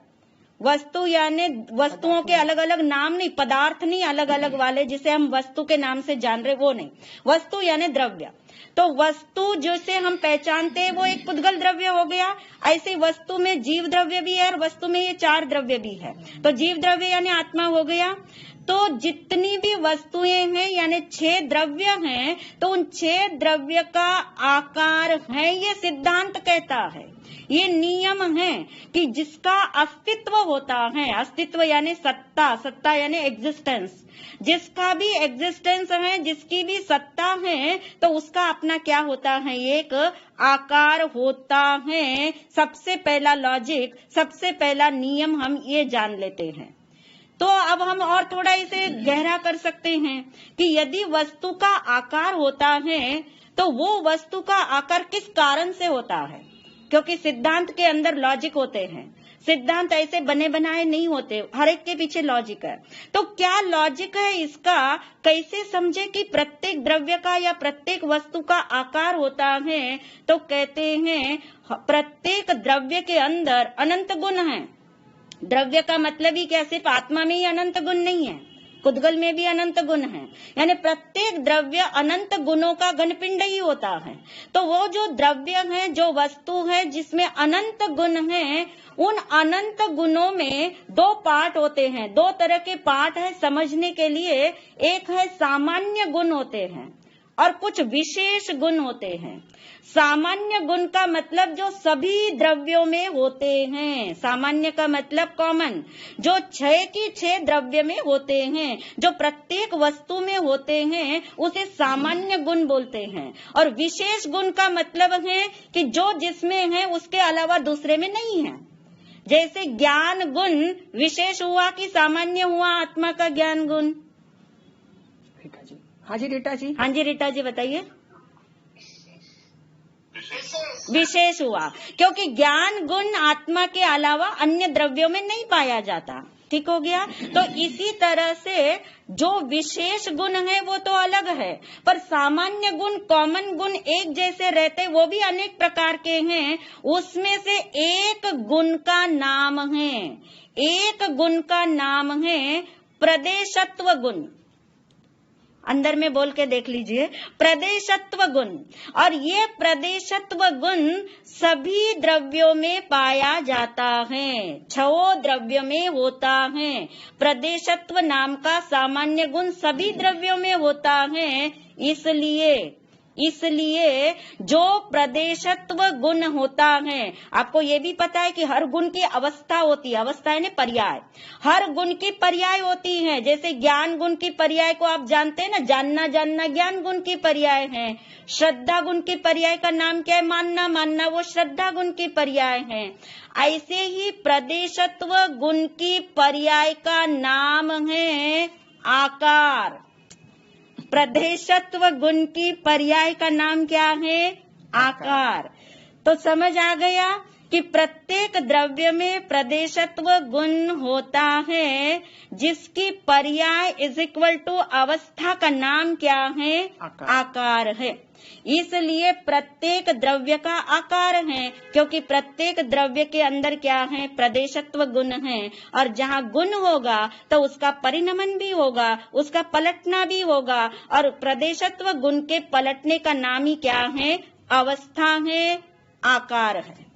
वस्तु यानी वस्तुओं के अलग अलग नाम नहीं, पदार्थ नहीं अलग अलग वाले जिसे हम वस्तु के नाम से जान रहे, वो नहीं, वस्तु यानी द्रव्य। तो वस्तु जिसे हम पहचानते हैं वो एक पुद्गल द्रव्य हो गया। ऐसे वस्तु में जीव द्रव्य भी है और वस्तु में ये 4 द्रव्य भी है, तो जीव द्रव्य यानी आत्मा हो गया। तो जितनी भी वस्तुएं हैं यानी 6 द्रव्य हैं, तो उन 6 द्रव्य का आकार है, ये सिद्धांत कहता है, ये नियम है कि जिसका अस्तित्व होता है, अस्तित्व यानी सत्ता, सत्ता यानी एग्जिस्टेंस, जिसका भी एग्जिस्टेंस है, जिसकी भी सत्ता है, तो उसका अपना क्या होता है, एक आकार होता है। सबसे पहला लॉजिक, सबसे पहला नियम हम ये जान लेते हैं। तो अब हम और थोड़ा इसे गहरा कर सकते हैं कि यदि वस्तु का आकार होता है तो वो वस्तु का आकार किस कारण से होता है, क्योंकि सिद्धांत के अंदर लॉजिक होते हैं। सिद्धांत ऐसे बने बनाए नहीं होते, हर एक के पीछे लॉजिक है। तो क्या लॉजिक है इसका, कैसे समझे कि प्रत्येक द्रव्य का या प्रत्येक वस्तु का आकार होता है? तो कहते हैं प्रत्येक द्रव्य के अंदर अनंत गुण है। द्रव्य का मतलब ही क्या, सिर्फ आत्मा में ही अनंत गुण नहीं है, कुदगल में भी अनंत गुण है, यानी प्रत्येक द्रव्य अनंत गुणों का घनपिंड ही होता है। तो वो जो द्रव्य है, जो वस्तु है जिसमें अनंत गुण है, उन अनंत गुणों में दो पार्ट होते हैं, दो तरह के पार्ट है समझने के लिए। एक है सामान्य गुण होते हैं और कुछ विशेष गुण होते हैं। सामान्य गुण का मतलब जो सभी द्रव्यों में होते हैं, सामान्य का मतलब कॉमन, जो 6 की 6 द्रव्य में होते हैं, जो प्रत्येक वस्तु में होते हैं, उसे सामान्य गुण बोलते हैं। और विशेष गुण का मतलब है कि जो जिसमें है उसके अलावा दूसरे में नहीं है। जैसे ज्ञान गुण विशेष हुआ कि सामान्य हुआ आत्मा का ज्ञान गुण? हाँ जी रीटा जी। हाँ जी रीटा जी बताइए। विशेष हुआ, क्योंकि ज्ञान गुण आत्मा के अलावा अन्य द्रव्यों में नहीं पाया जाता। ठीक हो गया। तो इसी तरह से जो विशेष गुण है वो तो अलग है, पर सामान्य गुण, कॉमन गुण एक जैसे रहते, वो भी अनेक प्रकार के हैं। उसमें से एक गुण का नाम है, एक गुण का नाम है प्रदेशत्व गुण। अंदर में बोल के देख लीजिए, प्रदेशत्व गुण। और ये प्रदेशत्व गुण सभी द्रव्यों में पाया जाता है, 6 द्रव्य में होता है। प्रदेशत्व नाम का सामान्य गुण सभी द्रव्यों में होता है। इसलिए जो प्रदेशत्व गुण होता है, आपको ये भी पता है कि हर गुण की अवस्था होती है, अवस्था है ना पर्याय, हर गुण की पर्याय होती है। जैसे ज्ञान गुण की पर्याय को आप जानते हैं ना, जानना जानना ज्ञान गुण की पर्याय है। श्रद्धा गुण की पर्याय का नाम क्या है? मानना मानना, वो श्रद्धा गुण की पर्याय है। ऐसे ही प्रदेशत्व गुण की पर्याय का नाम है आकार। प्रदेशत्व गुण की पर्याय का नाम क्या है? आकार। तो समझ आ गया कि प्रत्येक द्रव्य में प्रदेशत्व गुण होता है, जिसकी पर्याय इज इक्वल टू अवस्था का नाम क्या है? आकार है। इसलिए प्रत्येक द्रव्य का आकार है, क्योंकि प्रत्येक द्रव्य के अंदर क्या है? प्रदेशत्व गुण है। और जहाँ गुण होगा तो उसका परिणमन भी होगा, उसका पलटना भी होगा। और प्रदेशत्व गुण के पलटने का नाम ही क्या है? अवस्था है, आकार है।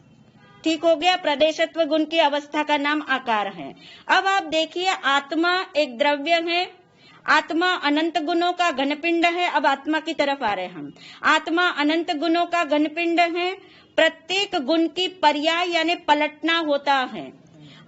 ठीक हो गया। प्रदेशत्व गुण की अवस्था का नाम आकार है। अब आप देखिए, आत्मा एक द्रव्य है, आत्मा अनंत गुणों का घनपिंड है। अब आत्मा की तरफ आ रहे हम। आत्मा अनंत गुणों का घनपिंड है। प्रत्येक गुण की पर्याय यानी पलटना होता है,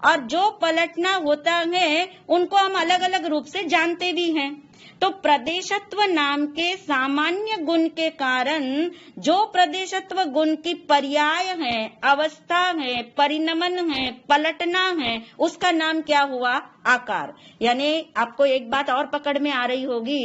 और जो पलटना होता है उनको हम अलग अलग रूप से जानते भी हैं। तो प्रदेशत्व नाम के सामान्य गुण के कारण जो प्रदेशत्व गुण की पर्याय है, अवस्था है, परिणमन है, पलटना है, उसका नाम क्या हुआ? आकार। यानी आपको एक बात और पकड़ में आ रही होगी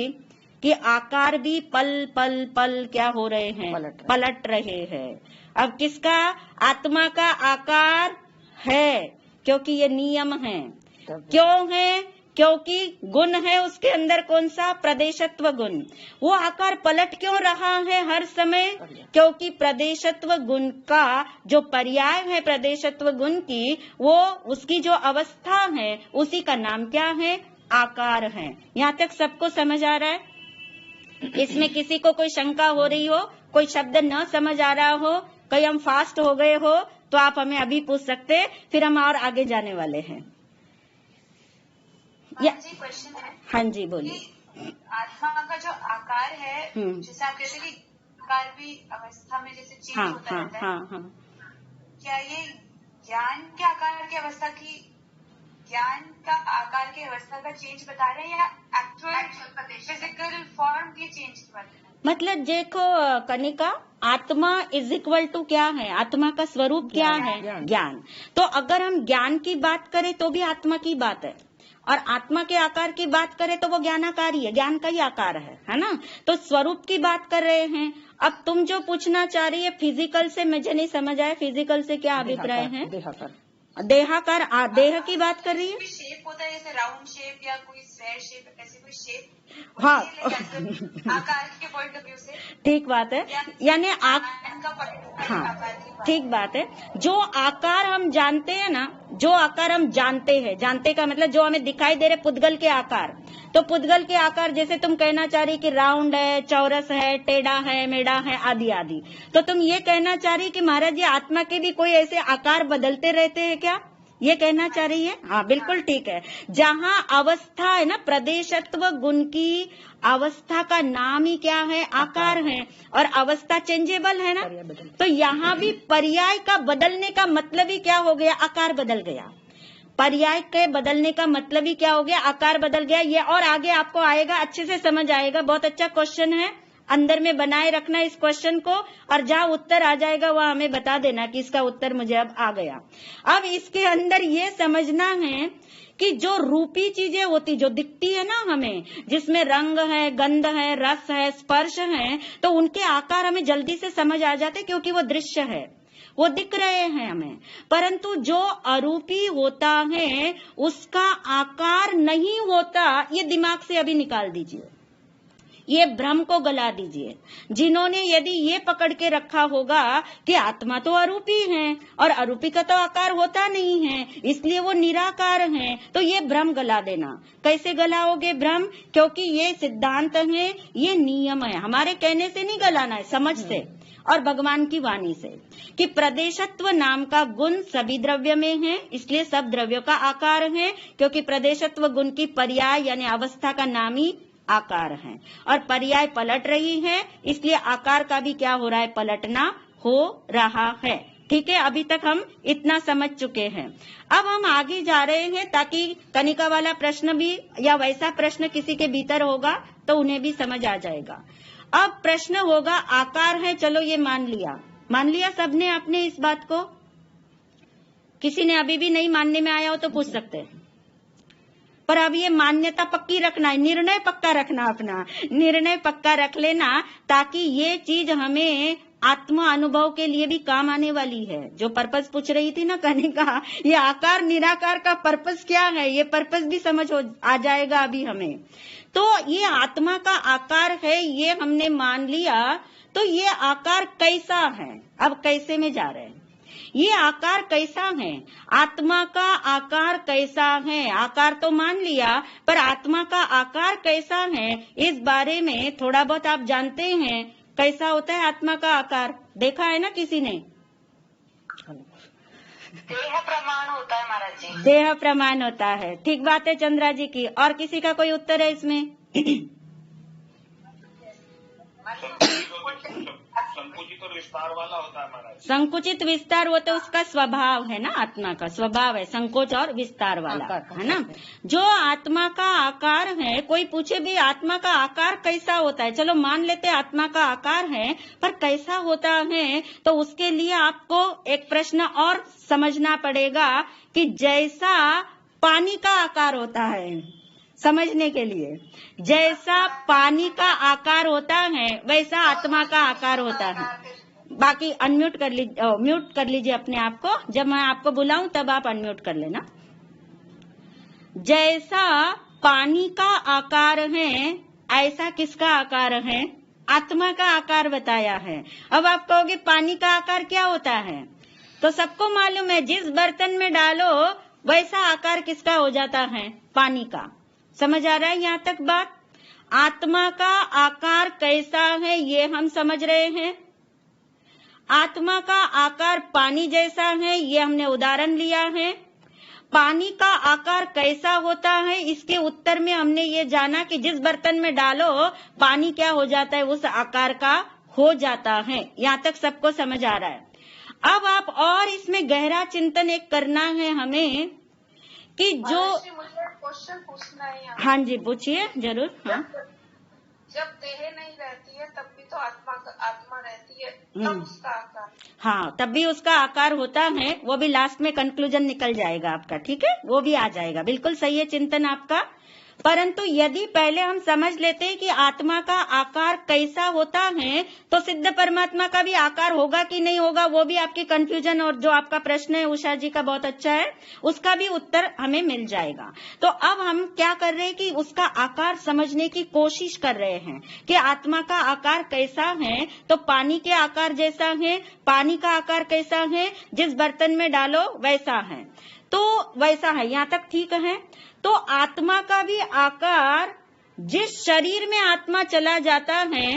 कि आकार भी पल पल पल क्या हो रहे हैं? पलट रहे हैं। अब किसका? आत्मा का आकार है, क्योंकि ये नियम है। क्यों है? क्योंकि गुण है उसके अंदर, कौन सा? प्रदेशत्व गुण। वो आकार पलट क्यों रहा है हर समय? क्योंकि प्रदेशत्व गुण का जो पर्याय है प्रदेशत्व गुण की, वो उसकी जो अवस्था है उसी का नाम क्या है? आकार है। यहाँ तक सबको समझ आ रहा है? इसमें किसी को कोई शंका हो रही हो, कोई शब्द न समझ आ रहा हो, कहीं हम फास्ट हो गए हो, तो आप हमें अभी पूछ सकते हैं, फिर हम और आगे जाने वाले हैं। जी क्वेश्चन है। हाँ जी बोलिए। आत्मा का जो आकार है, जैसे आप कहते हैं कि आकार भी अवस्था में जैसे चेंज होता रहता है, हाँ। क्या ये ज्ञान के आकार की अवस्था की, ज्ञान का आकार की अवस्था का चेंज बता रहे हैं, या एक्चुअल फिजिकल फॉर्म के चेंज की बात? मतलब देखो कनिका, आत्मा इज इक्वल टू क्या है? आत्मा का स्वरूप क्या है? ज्ञान। तो अगर हम ज्ञान की बात करें तो भी आत्मा की बात है, और आत्मा के आकार की बात करें तो वो ज्ञानाकारी है, ज्ञान का ही आकार है ना? तो स्वरूप की बात कर रहे हैं। अब तुम जो पूछना चाह रही है फिजिकल से, मुझे नहीं समझ आया, फिजिकल से क्या अभिप्राय है? देहाकार देह की बात कर रही है। कोई शेप होता है जैसे राउंड शेप या कोई स्क्वायर शेप, ऐसी कोई शेप? हाँ। आकार के पॉइंट ऑफ व्यू से ठीक बात है, यानी का हाँ ठीक बात है। जो आकार हम जानते हैं ना, जो आकार हम जानते हैं, जानते का मतलब जो हमें दिखाई दे रहे पुद्गल के आकार, तो पुद्गल के आकार जैसे तुम कहना चाह रही कि राउंड है, चौरस है, टेढ़ा है, मेढ़ा है, आदि आदि, तो तुम ये कहना चाह रही कि महाराज जी आत्मा के भी कोई ऐसे आकार बदलते रहते हैं क्या, ये कहना चाह रही है? हाँ बिल्कुल ठीक है। जहाँ अवस्था है ना, प्रदेशत्व गुण की अवस्था का नाम ही क्या है? आकार है, और अवस्था चेंजेबल है ना, तो यहाँ भी पर्याय का बदलने का मतलब ही क्या हो गया? आकार बदल गया। पर्याय के बदलने का मतलब ही क्या हो गया? आकार बदल गया। ये और आगे आपको आएगा, अच्छे से समझ आएगा। बहुत अच्छा क्वेश्चन है, अंदर में बनाए रखना इस क्वेश्चन को, और जहाँ उत्तर आ जाएगा वह हमें बता देना कि इसका उत्तर मुझे अब आ गया। अब इसके अंदर ये समझना है कि जो रूपी चीजें होती, जो दिखती है ना हमें, जिसमें रंग है, गंध है, रस है, स्पर्श है, तो उनके आकार हमें जल्दी से समझ आ जाते क्योंकि वो दृश्य है, वो दिख रहे हैं हमें। परंतु जो अरूपी होता है उसका आकार नहीं होता, ये दिमाग से अभी निकाल दीजिए, ये भ्रम को गला दीजिए। जिन्होंने यदि ये पकड़ के रखा होगा कि आत्मा तो अरूपी है और अरूपी का तो आकार होता नहीं है, इसलिए वो निराकार है, तो ये भ्रम गला देना। कैसे गलाओगे भ्रम? क्योंकि ये सिद्धांत है, ये नियम है, हमारे कहने से नहीं गलाना है, समझ से और भगवान की वाणी से, कि प्रदेशत्व नाम का गुण सभी द्रव्य में है, इसलिए सब द्रव्यों का आकार है, क्योंकि प्रदेशत्व गुण की पर्याय यानी अवस्था का नाम ही आकार है, और पर्याय पलट रही है, इसलिए आकार का भी क्या हो रहा है? पलटना हो रहा है। ठीक है, अभी तक हम इतना समझ चुके हैं। अब हम आगे जा रहे हैं ताकि कनिका वाला प्रश्न भी या वैसा प्रश्न किसी के भीतर होगा तो उन्हें भी समझ आ जाएगा। अब प्रश्न होगा आकार है, चलो ये मान लिया सबने आपने इस बात को। किसी ने अभी भी नहीं मानने में आया हो तो पूछ सकते हैं, पर अब ये मान्यता पक्की रखना है, निर्णय पक्का रखना, अपना निर्णय पक्का रख लेना, ताकि ये चीज हमें आत्मा अनुभव के लिए भी काम आने वाली है। जो पर्पस पूछ रही थी ना कनिका, ये आकार निराकार का पर्पस क्या है, ये पर्पस भी समझ आ जाएगा अभी हमें। तो ये आत्मा का आकार है, ये हमने मान लिया, तो ये आकार कैसा है? अब कैसे में जा रहे हैं, ये आकार कैसा है? आत्मा का आकार कैसा है? आकार तो मान लिया, पर आत्मा का आकार कैसा है, इस बारे में थोड़ा बहुत आप जानते हैं। कैसा होता है आत्मा का आकार? देखा है ना किसी ने? देह प्रमाण होता है महाराज जी। देह प्रमाण होता है, ठीक बात है चंद्रा जी की। और किसी का कोई उत्तर है इसमें? संकुचित और विस्तार वाला होता है महाराज। संकुचित विस्तार, वो तो उसका स्वभाव है ना, आत्मा का स्वभाव है संकोच और विस्तार वाला, है ना। जो आत्मा का आकार है, कोई पूछे भी आत्मा का आकार कैसा होता है, चलो मान लेते आत्मा का आकार है, पर कैसा होता है, तो उसके लिए आपको एक प्रश्न और समझना पड़ेगा कि जैसा पानी का आकार होता है, समझने के लिए जैसा पानी का आकार होता है वैसा आत्मा का आकार होता है। बाकी अनम्यूट कर लीजिए, म्यूट कर लीजिए अपने आप को, जब मैं आपको बुलाऊं तब आप अनम्यूट कर लेना। जैसा पानी का आकार है ऐसा किसका आकार है? आत्मा का आकार बताया है। अब आप कहोगे पानी का आकार क्या होता है, तो सबको मालूम है जिस बर्तन में डालो वैसा आकार किसका हो जाता है? पानी का। समझ आ रहा है यहाँ तक बात? आत्मा का आकार कैसा है ये हम समझ रहे हैं। आत्मा का आकार पानी जैसा है, ये हमने उदाहरण लिया है। पानी का आकार कैसा होता है, इसके उत्तर में हमने ये जाना कि जिस बर्तन में डालो पानी क्या हो जाता है, उस आकार का हो जाता है। यहाँ तक सबको समझ आ रहा है। अब आप और इसमें गहरा चिंतन एक करना है हमें कि जो मुझे क्वेश्चन पूछना है यहाँ। हाँ जी पूछिए जरूर। हाँ, जब देह नहीं रहती है तब भी तो आत्मा रहती है, तब उसका आकार। हाँ, तब भी उसका आकार होता है, वो भी लास्ट में कंक्लूजन निकल जाएगा आपका, ठीक है, वो भी आ जाएगा। बिल्कुल सही है चिंतन आपका। परंतु यदि पहले हम समझ लेते हैं कि आत्मा का आकार कैसा होता है, तो सिद्ध परमात्मा का भी आकार होगा कि नहीं होगा, वो भी आपकी कंफ्यूजन और जो आपका प्रश्न है उषा जी का बहुत अच्छा है, उसका भी उत्तर हमें मिल जाएगा। तो अब हम क्या कर रहे हैं कि उसका आकार समझने की कोशिश कर रहे हैं कि आत्मा का आकार कैसा है। तो पानी के आकार जैसा है, पानी का आकार कैसा है, जिस बर्तन में डालो वैसा है, तो वैसा है, यहाँ तक ठीक है। तो आत्मा का भी आकार जिस शरीर में आत्मा चला जाता है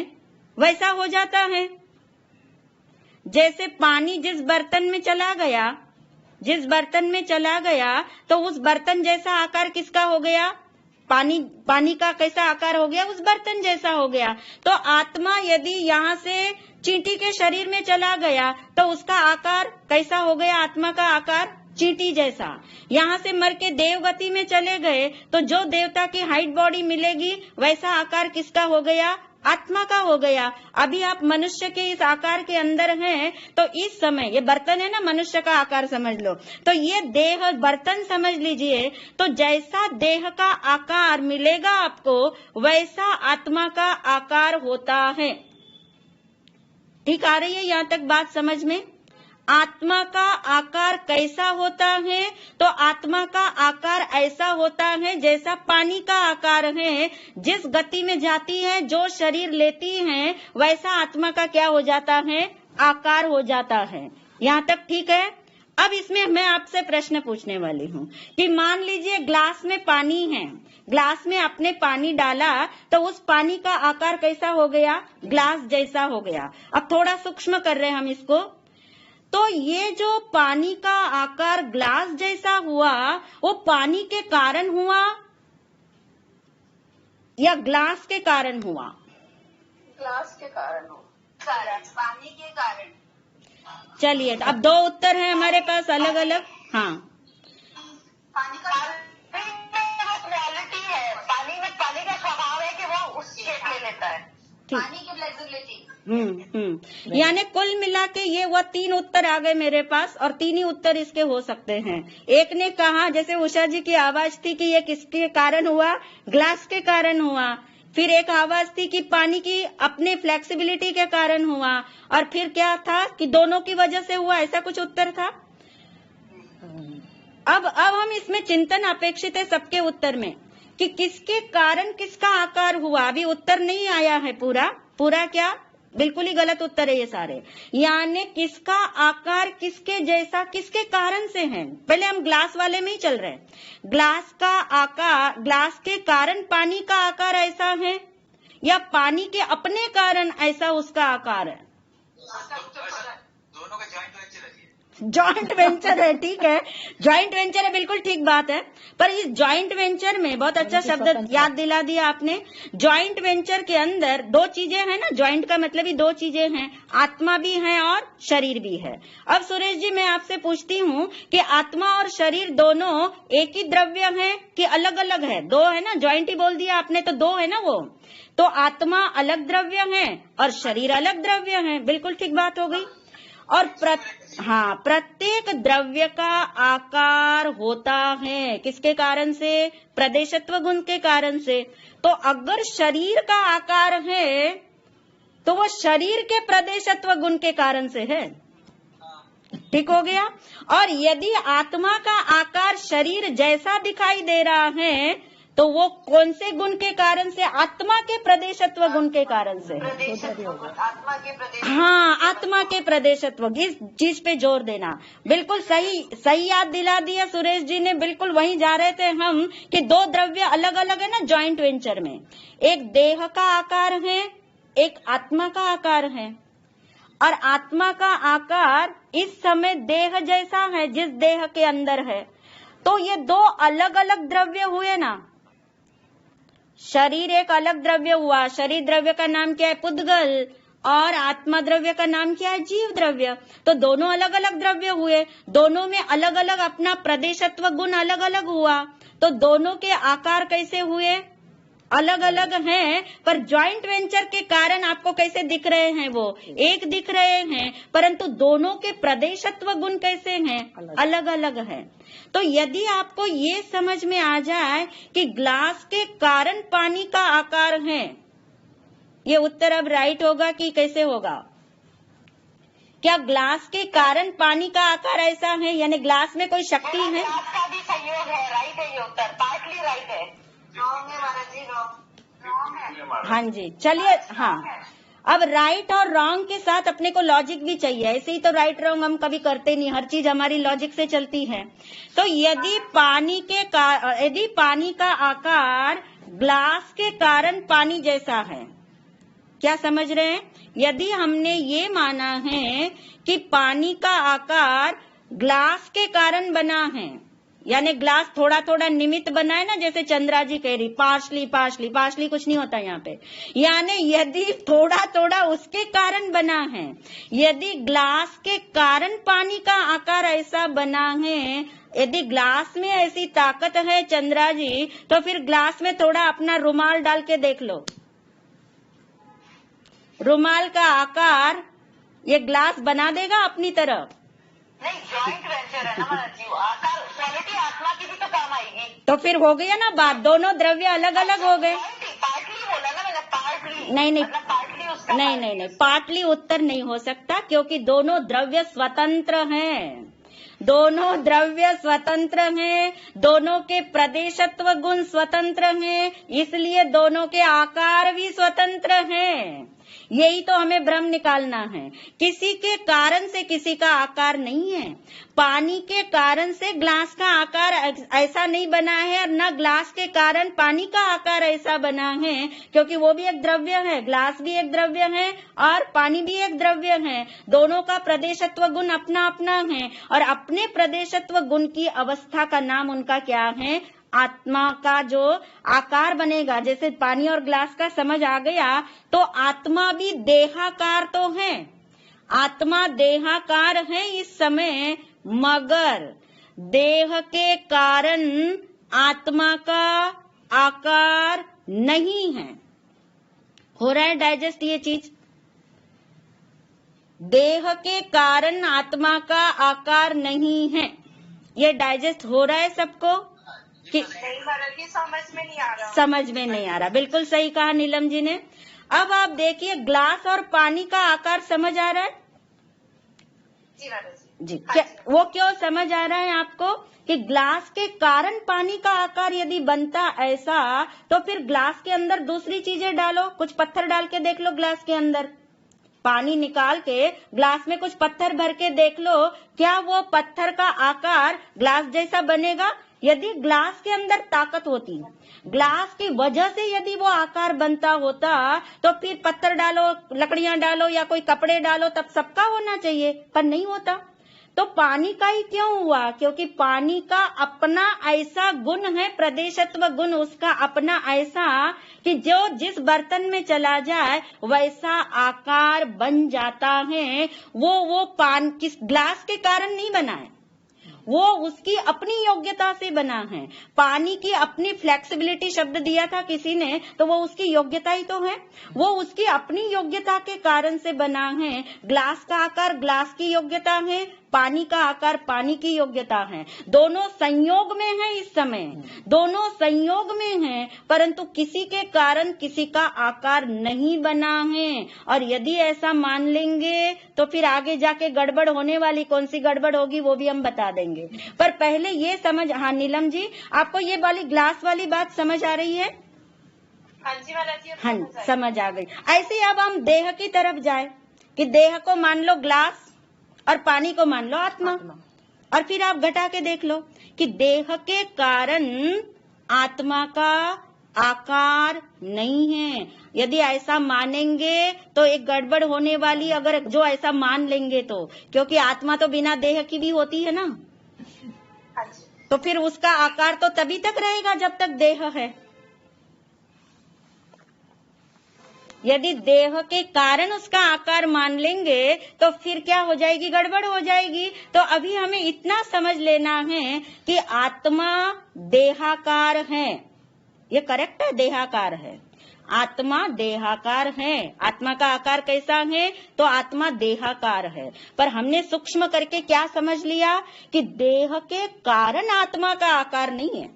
वैसा हो जाता है। जैसे पानी जिस बर्तन में चला गया, जिस बर्तन में चला गया, तो उस बर्तन जैसा आकार किसका हो गया? पानी का कैसा आकार हो गया? उस बर्तन जैसा हो गया। तो आत्मा यदि यहाँ से चींटी के शरीर में चला गया तो उसका आकार कैसा हो गया? आत्मा का आकार चींटी जैसा। यहाँ से मर के देवगति में चले गए तो जो देवता की हाइट बॉडी मिलेगी वैसा आकार किसका हो गया? आत्मा का हो गया। अभी आप मनुष्य के इस आकार के अंदर हैं, तो इस समय ये बर्तन है ना, मनुष्य का आकार समझ लो, तो ये देह बर्तन समझ लीजिए। तो जैसा देह का आकार मिलेगा आपको वैसा आत्मा का आकार होता है। ठीक आ रही है यहाँ तक बात समझ में? आत्मा का आकार कैसा होता है? तो आत्मा का आकार ऐसा होता है जैसा पानी का आकार है, जिस गति में जाती है, जो शरीर लेती है, वैसा आत्मा का क्या हो जाता है? आकार हो जाता है। यहाँ तक ठीक है? अब इसमें मैं आपसे प्रश्न पूछने वाली हूँ कि मान लीजिए ग्लास में पानी है, ग्लास में आपने पानी डाला तो उस पानी का आकार कैसा हो गया? ग्लास जैसा हो गया। अब थोड़ा सूक्ष्म कर रहे हैं हम इसको। तो ये जो पानी का आकार ग्लास जैसा हुआ, वो पानी के कारण हुआ या ग्लास के कारण हुआ? ग्लास के कारण हो, पानी के कारण। चलिए, अब दो उत्तर हैं हमारे पास अलग अलग। हाँ, पानी का क्वालिटी है, पानी का स्वभाव है कि वो उस शेप ले लेता है, पानी की फ्लेक्सिबिलिटी। यानी कुल मिला के ये वो तीन उत्तर आ गए मेरे पास, और तीन ही उत्तर इसके हो सकते हैं। एक ने कहा, जैसे उषा जी की आवाज थी कि ये किसके कारण हुआ? ग्लास के कारण हुआ। फिर एक आवाज थी कि पानी की अपने फ्लेक्सिबिलिटी के कारण हुआ, और फिर क्या था कि दोनों की वजह से हुआ, ऐसा कुछ उत्तर था। अब हम इसमें चिंतन अपेक्षित है सबके उत्तर में कि किसके कारण किसका आकार हुआ। अभी उत्तर नहीं आया है पूरा क्या? बिल्कुल ही गलत उत्तर है ये सारे। यानी किसका आकार किसके जैसा किसके कारण से है। पहले हम ग्लास वाले में ही चल रहे हैं। ग्लास का आकार, ग्लास के कारण पानी का आकार ऐसा है या पानी के अपने कारण ऐसा उसका आकार है? दोनों का जॉइंट वेंचर है। ठीक है, जॉइंट वेंचर है, बिल्कुल ठीक बात है। पर इस जॉइंट वेंचर में बहुत अच्छा शब्द याद दिला दिया आपने। जॉइंट वेंचर के अंदर दो चीजें हैं ना, जॉइंट का मतलब ही दो चीजें हैं, आत्मा भी है और शरीर भी है। अब सुरेश जी मैं आपसे पूछती हूँ कि आत्मा और शरीर दोनों एक ही द्रव्य है कि अलग अलग है? दो है ना, जॉइंट ही बोल दिया आपने, तो दो है ना वो। तो आत्मा अलग द्रव्य है और शरीर अलग द्रव्य है, बिल्कुल ठीक बात हो गई। और प्रत्येक द्रव्य का आकार होता है किसके कारण से? प्रदेशत्व गुण के कारण से। तो अगर शरीर का आकार है तो वो शरीर के प्रदेशत्व गुण के कारण से है। ठीक हो गया। और यदि आत्मा का आकार शरीर जैसा दिखाई दे रहा है तो वो कौन से गुण के कारण से? आत्मा के प्रदेशत्व गुण के कारण से। आत्मा के प्रदेश, हाँ, आत्मा के प्रदेशत्व, इस चीज पे जोर देना। बिल्कुल सही याद दिला दिया सुरेश जी ने। बिल्कुल वहीं जा रहे थे हम कि दो द्रव्य अलग अलग है ना जॉइंट वेंचर में। एक देह का आकार है, एक आत्मा का आकार है। और आत्मा का आकार इस समय देह जैसा है जिस देह के अंदर है। तो ये दो अलग अलग द्रव्य हुए ना। शरीर एक अलग द्रव्य हुआ, शरीर द्रव्य का नाम क्या है? पुद्गल। और आत्मा द्रव्य का नाम क्या है? जीव द्रव्य। तो दोनों अलग अलग द्रव्य हुए, दोनों में अलग अलग अपना प्रदेशत्व गुण अलग अलग हुआ। तो दोनों के आकार कैसे हुए? अलग अलग हैं, पर ज्वाइंट वेंचर के कारण आपको कैसे दिख रहे हैं? वो एक दिख रहे हैं, परंतु दोनों के प्रदेशत्व गुण कैसे हैं? अलग अलग हैं। तो यदि आपको ये समझ में आ जाए कि ग्लास के कारण पानी का आकार है, ये उत्तर अब राइट होगा कि कैसे होगा? क्या ग्लास के कारण पानी का आकार ऐसा है, यानी ग्लास में कोई शक्ति है? आपका भी सहयोग है, राइट है ये उत्तर, पार्टली राइट है। रॉन्ग है महाराज जी, रॉन्ग है। हाँ जी, चलिए। हाँ, अब राइट और रॉन्ग के साथ अपने को लॉजिक भी चाहिए। ऐसे ही तो राइट रॉन्ग हम कभी करते नहीं, हर चीज हमारी लॉजिक से चलती है। तो यदि पानी का आकार ग्लास के कारण पानी जैसा है, क्या समझ रहे हैं? यदि हमने ये माना है कि पानी का आकार ग्लास के कारण बना है, यानी ग्लास थोड़ा थोड़ा निमित्त बना है ना, जैसे चंद्रा जी कह रही पार्शली कुछ नहीं होता यहाँ पे, यानी यदि थोड़ा थोड़ा उसके कारण बना है, यदि ग्लास के कारण पानी का आकार ऐसा बना है, यदि ग्लास में ऐसी ताकत है चंद्रा जी, तो फिर ग्लास में थोड़ा अपना रुमाल डाल के देख लो। रुमाल का आकार ये ग्लास बना देगा अपनी तरफ? नहीं, जॉइंट वेंचर है ना महाराज जी, आकार क्वालिटी आत्मा की भी तो काम आएगी। तो फिर हो गया ना बात, दोनों द्रव्य अलग अलग हो गए। पार्टली बोला ना मैंने, पार्टली। नहीं, पार्टली उसका नहीं, पार्टली उत्तर नहीं हो सकता, क्योंकि दोनों द्रव्य स्वतंत्र हैं। दोनों द्रव्य स्वतंत्र हैं, दोनों के प्रदेशत्व गुण स्वतंत्र हैं, इसलिए दोनों के आकार भी स्वतंत्र हैं। यही तो हमें भ्रम निकालना है। किसी के कारण से किसी का आकार नहीं है। पानी के कारण से ग्लास का आकार ऐसा नहीं बना है, और न ग्लास के कारण पानी का आकार ऐसा बना है, क्योंकि वो भी एक द्रव्य है, ग्लास भी एक द्रव्य है और पानी भी एक द्रव्य है। दोनों का प्रदेशत्व गुण अपना अपना है, और अपने प्रदेशत्व गुण की अवस्था का नाम उनका क्या है? आत्मा का जो आकार बनेगा। जैसे पानी और ग्लास का समझ आ गया, तो आत्मा भी देहाकार तो है, आत्मा देहाकार है इस समय, मगर देह के कारण आत्मा का आकार नहीं है। हो रहा है डाइजेस्ट ये चीज? देह के कारण आत्मा का आकार नहीं है, ये डाइजेस्ट हो रहा है सबको? समझ में नहीं आ रहा। समझ में नहीं आ रहा, बिल्कुल सही कहा नीलम जी ने। अब आप देखिए, ग्लास और पानी का आकार समझ आ रहा है? जी, क्या वो क्यों समझ आ रहा है आपको कि ग्लास के कारण पानी का आकार यदि बनता ऐसा, तो फिर ग्लास के अंदर दूसरी चीजें डालो, कुछ पत्थर डाल के देख लो ग्लास के अंदर, पानी निकाल के ग्लास में कुछ पत्थर भर के देख लो, क्या वो पत्थर का आकार ग्लास जैसा बनेगा? यदि ग्लास के अंदर ताकत होती, ग्लास की वजह से यदि वो आकार बनता होता, तो फिर पत्थर डालो, लकड़ियां डालो या कोई कपड़े डालो, तब सबका होना चाहिए, पर नहीं होता। तो पानी का ही क्यों हुआ? क्योंकि पानी का अपना ऐसा गुण है, प्रदेशत्व गुण उसका अपना ऐसा कि जो जिस बर्तन में चला जाए वैसा आकार बन जाता है। वो पानी किस ग्लास के कारण नहीं बना है, वो उसकी अपनी योग्यता से बना है। पानी की अपनी फ्लेक्सिबिलिटी शब्द दिया था किसी ने, तो वो उसकी योग्यता ही तो है, वो उसकी अपनी योग्यता के कारण से बना है। ग्लास का आकार ग्लास की योग्यता है, पानी का आकार पानी की योग्यता है, दोनों संयोग में है इस समय, दोनों संयोग में है, परंतु किसी के कारण किसी का आकार नहीं बना है। और यदि ऐसा मान लेंगे तो फिर आगे जाके गड़बड़ होने वाली, कौन सी गड़बड़ होगी वो भी हम बता देंगे। पर पहले ये समझ, हाँ नीलम जी, आपको ये वाली ग्लास वाली बात समझ आ रही है? हाँ जी महाराज जी, हाँ, समझ आ गई। ऐसे अब हम देह की तरफ जाए कि देह को मान लो ग्लास और पानी को मान लो आत्मा, और फिर आप घटा के देख लो कि देह के कारण आत्मा का आकार नहीं है। यदि ऐसा मानेंगे तो एक गड़बड़ होने वाली, अगर जो ऐसा मान लेंगे तो, क्योंकि आत्मा तो बिना देह की भी होती है ना, तो फिर उसका आकार तो तभी तक रहेगा जब तक देह है। यदि देह के कारण उसका आकार मान लेंगे तो फिर क्या हो जाएगी? गड़बड़ हो जाएगी। तो अभी हमें इतना समझ लेना है कि आत्मा देहाकार है, ये करेक्ट है, देहाकार है। आत्मा देहाकार है। आत्मा का आकार कैसा है? तो आत्मा देहाकार है। पर हमने सूक्ष्म करके क्या समझ लिया कि देह के कारण आत्मा का आकार नहीं है।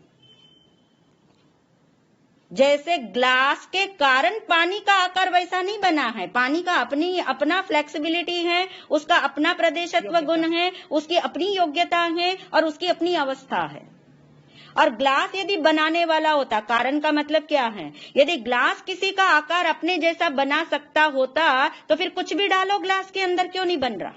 जैसे ग्लास के कारण पानी का आकार वैसा नहीं बना है। पानी का अपना फ्लेक्सिबिलिटी है, उसका अपना प्रदेशत्व गुण है, उसकी अपनी योग्यता है और उसकी अपनी अवस्था है। और ग्लास यदि बनाने वाला होता, कारण का मतलब क्या है? यदि ग्लास किसी का आकार अपने जैसा बना सकता होता तो फिर कुछ भी डालो ग्लास के अंदर, क्यों नहीं बन रहा?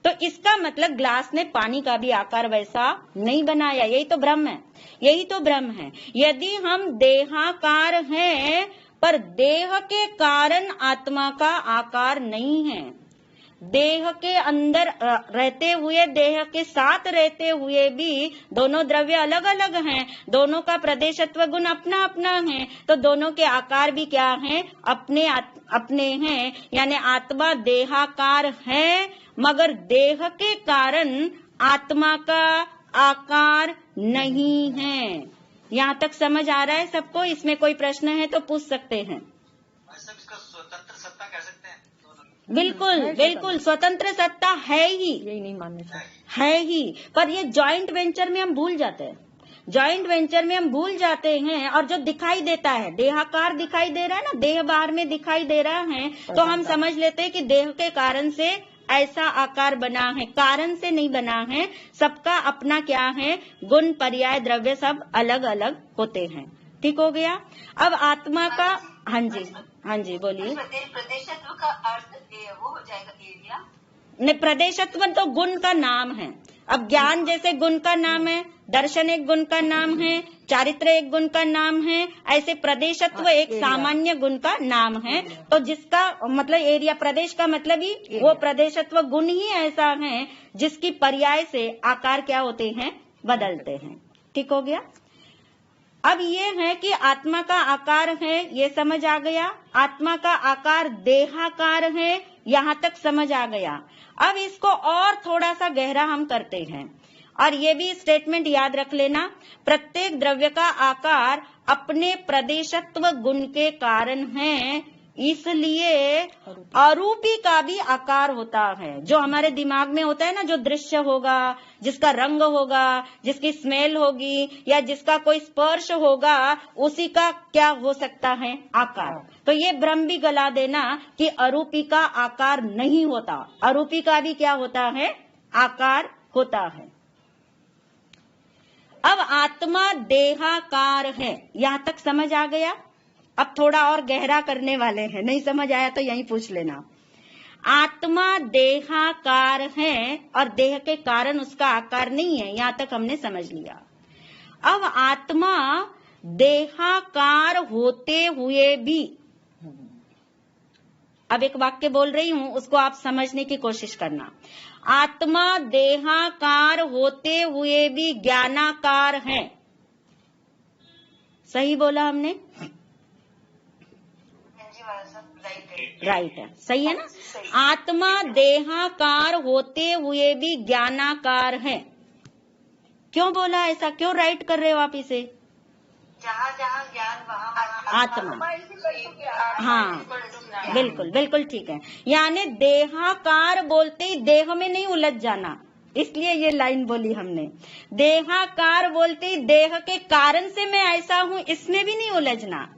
तो इसका मतलब ग्लास ने पानी का भी आकार वैसा नहीं बनाया। यही तो भ्रम है, यही तो भ्रम है। यदि हम देहाकार हैं पर देह के कारण आत्मा का आकार नहीं है, देह के अंदर रहते हुए, देह के साथ रहते हुए भी दोनों द्रव्य अलग अलग हैं, दोनों का प्रदेशत्व गुण अपना अपना है, तो दोनों के आकार भी क्या हैं? अपने हैं। यानी आत्मा देहाकार है मगर देह के कारण आत्मा का आकार नहीं है। यहाँ तक समझ आ रहा है सबको? इसमें कोई प्रश्न है तो पूछ सकते हैं। इसका स्वतंत्र सत्ता कह सकते हैं? बिल्कुल बिल्कुल, स्वतंत्र सत्ता है ही, यही नहीं मानने है ही। पर ये जॉइंट वेंचर में हम भूल जाते हैं, जॉइंट वेंचर में हम भूल जाते हैं। और जो दिखाई देता है, देहाकार दिखाई दे रहा है ना, देह बाहर में दिखाई दे रहा है, तो हम समझ लेते हैं कि देह के कारण से ऐसा आकार बना है, कारण से नहीं बना है। सबका अपना क्या है? गुण, पर्याय, द्रव्य सब अलग अलग होते हैं। ठीक हो गया? अब आत्मा का, हाँ जी बोलिए। प्रदेशत्व का अर्थ वो हो जाएगा एरिया? नहीं, प्रदेशत्व तो गुण का नाम है। अब ज्ञान जैसे गुण का नाम है, दर्शन एक गुण का नाम है, चारित्र एक गुण का नाम है, ऐसे प्रदेशत्व एक सामान्य गुण का नाम है। तो जिसका मतलब एरिया, प्रदेश का मतलब ही वो प्रदेशत्व गुण ही ऐसा है जिसकी पर्याय से आकार क्या होते हैं? बदलते हैं। ठीक हो गया? अब ये है कि आत्मा का आकार है, ये समझ आ गया। आत्मा का आकार देहाकार है, यहाँ तक समझ आ गया। अब इसको और थोड़ा सा गहरा हम करते हैं, और ये भी स्टेटमेंट याद रख लेना, प्रत्येक द्रव्य का आकार अपने प्रदेशत्व गुण के कारण है, इसलिए अरूपी का भी आकार होता है। जो हमारे दिमाग में होता है ना, जो दृश्य होगा, जिसका रंग होगा, जिसकी स्मेल होगी, या जिसका कोई स्पर्श होगा, उसी का क्या हो सकता है? आकार। तो ये भ्रम भी गला देना कि अरूपी का आकार नहीं होता, अरूपी का भी क्या होता है? आकार होता है। अब आत्मा देहाकार है, यहाँ तक समझ आ गया? अब थोड़ा और गहरा करने वाले हैं, नहीं समझ आया तो यहीं पूछ लेना। आत्मा देहाकार है और देह के कारण उसका आकार नहीं है, यहाँ तक हमने समझ लिया। अब आत्मा देहाकार होते हुए भी, अब एक वाक्य बोल रही हूं, उसको आप समझने की कोशिश करना। आत्मा देहाकार होते हुए भी ज्ञानाकार है। सही बोला हमने? राइट है, सही है ना? आत्मा देहाकार होते हुए भी ज्ञानाकार है। क्यों बोला ऐसा? क्यों राइट कर रहे हो आप इसे? जहाँ जहाँ ज्ञान वहाँ आत्मा, हाँ बिल्कुल बिल्कुल ठीक है। यानी देहाकार बोलते ही देह में नहीं उलझ जाना, इसलिए ये लाइन बोली हमने। देहाकार बोलते ही देह के कारण से मैं ऐसा हूँ, इसमें भी नहीं उलझना।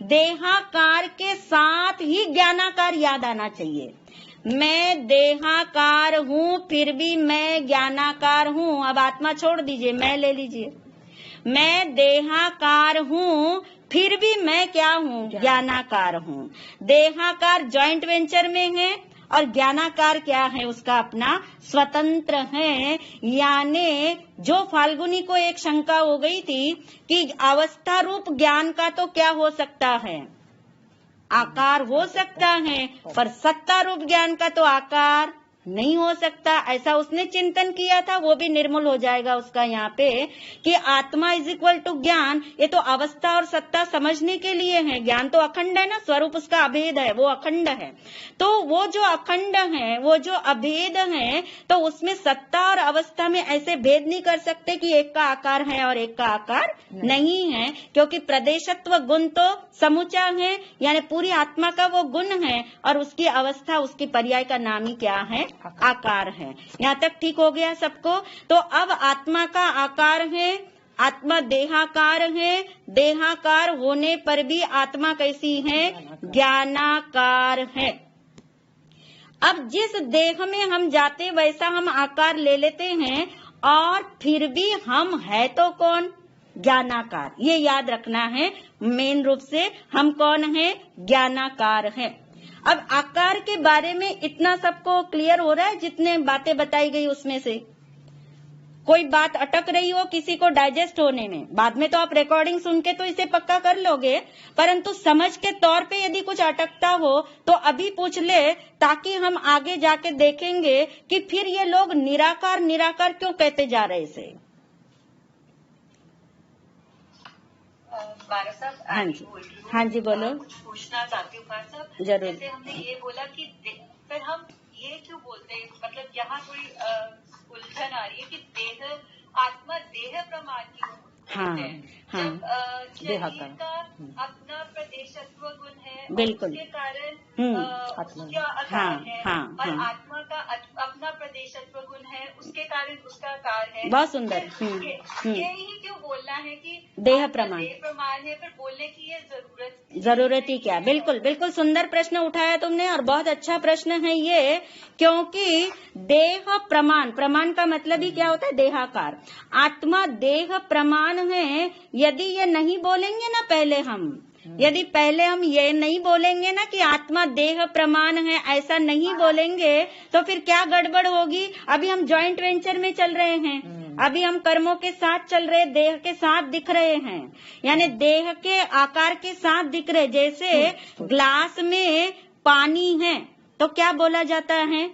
देहाकार के साथ ही ज्ञानाकार याद आना चाहिए। मैं देहाकार हूँ फिर भी मैं ज्ञानाकार हूँ। अब आत्मा छोड़ दीजिए, मैं ले लीजिए। मैं देहाकार हूँ फिर भी मैं क्या हूँ? ज्ञानाकार हूँ। देहाकार जॉइंट वेंचर में है और ज्ञानाकार क्या है? उसका अपना स्वतंत्र है। यानी जो फाल्गुनी को एक शंका हो गई थी कि अवस्था रूप ज्ञान का तो क्या हो सकता है? आकार हो सकता है, पर सत्ता रूप ज्ञान का तो आकार नहीं हो सकता। ऐसा उसने चिंतन किया था, वो भी निर्मूल हो जाएगा उसका यहाँ पे कि आत्मा इज इक्वल टू ज्ञान। ये तो अवस्था और सत्ता समझने के लिए है। ज्ञान तो अखंड है ना, स्वरूप उसका अभेद है, वो अखंड है। तो वो जो अखंड है, वो जो अभेद है, तो उसमें सत्ता और अवस्था में ऐसे भेद नहीं कर सकते कि एक का आकार है और एक का आकार नहीं है, क्योंकि प्रदेशत्व गुण तो समुचा है, यानी पूरी आत्मा का वो गुण है और उसकी अवस्था, उसकी पर्याय का नाम ही क्या है? आकार है। यहाँ तक ठीक हो गया सबको? तो अब आत्मा का आकार है, आत्मा देहाकार है, देहाकार होने पर भी आत्मा कैसी है? ज्ञानाकार है। अब जिस देह में हम जाते वैसा हम आकार ले लेते हैं, और फिर भी हम है तो कौन? ज्ञानाकार। ये याद रखना है मेन रूप से, हम कौन है? ज्ञानाकार है। अब आकार के बारे में इतना सबको क्लियर हो रहा है? जितने बातें बताई गई उसमें से कोई बात अटक रही हो किसी को डाइजेस्ट होने में, बाद में तो आप रिकॉर्डिंग सुन के तो इसे पक्का कर लोगे, परंतु समझ के तौर पे यदि कुछ अटकता हो तो अभी पूछ ले, ताकि हम आगे जाके देखेंगे कि फिर ये लोग निराकार निराकार क्यों कहते जा रहे इसे। पारस साहब, हाँ जी, हाँ जी, बोलो। कुछ पूछना चाहती हूँ पारस साहब। जरूर। जैसे हमने ये बोला कि फिर हम ये क्यों बोलते हैं, मतलब यहाँ थोड़ी उलझन आ रही है कि देह आत्मा देह प्रमाण की हाँ, हाँ, जब शरीर का अपना प्रदेशत्व गुण है, बिल्कुल, उसके कारण आत्मा, उसका आकार हाँ, है, हाँ, और हाँ, आत्मा का अपना प्रदेशत्व गुण है, उसके कारण उसका आकार है। बहुत सुंदर। यही क्यों बोलना है कि देह प्रमाण, देह प्रमाण है, फिर बोलने की ये जरूरत ही क्या? बिल्कुल बिल्कुल सुंदर प्रश्न उठाया तुमने, और बहुत अच्छा प्रश्न है ये, क्योंकि देह प्रमाण, प्रमाण का मतलब ही क्या होता है? देहाकार। आत्मा देह प्रमाण है। यदि ये नहीं बोलेंगे ना पहले हम, यदि पहले हम ये नहीं बोलेंगे ना कि आत्मा देह प्रमाण है, ऐसा नहीं बोलेंगे, तो फिर क्या गड़बड़ होगी? अभी हम जॉइंट वेंचर में चल रहे हैं, अभी हम कर्मों के साथ चल रहे, देह के साथ दिख रहे हैं, यानी देह के आकार के साथ दिख रहे। जैसे ग्लास में पानी है तो क्या बोला जाता है?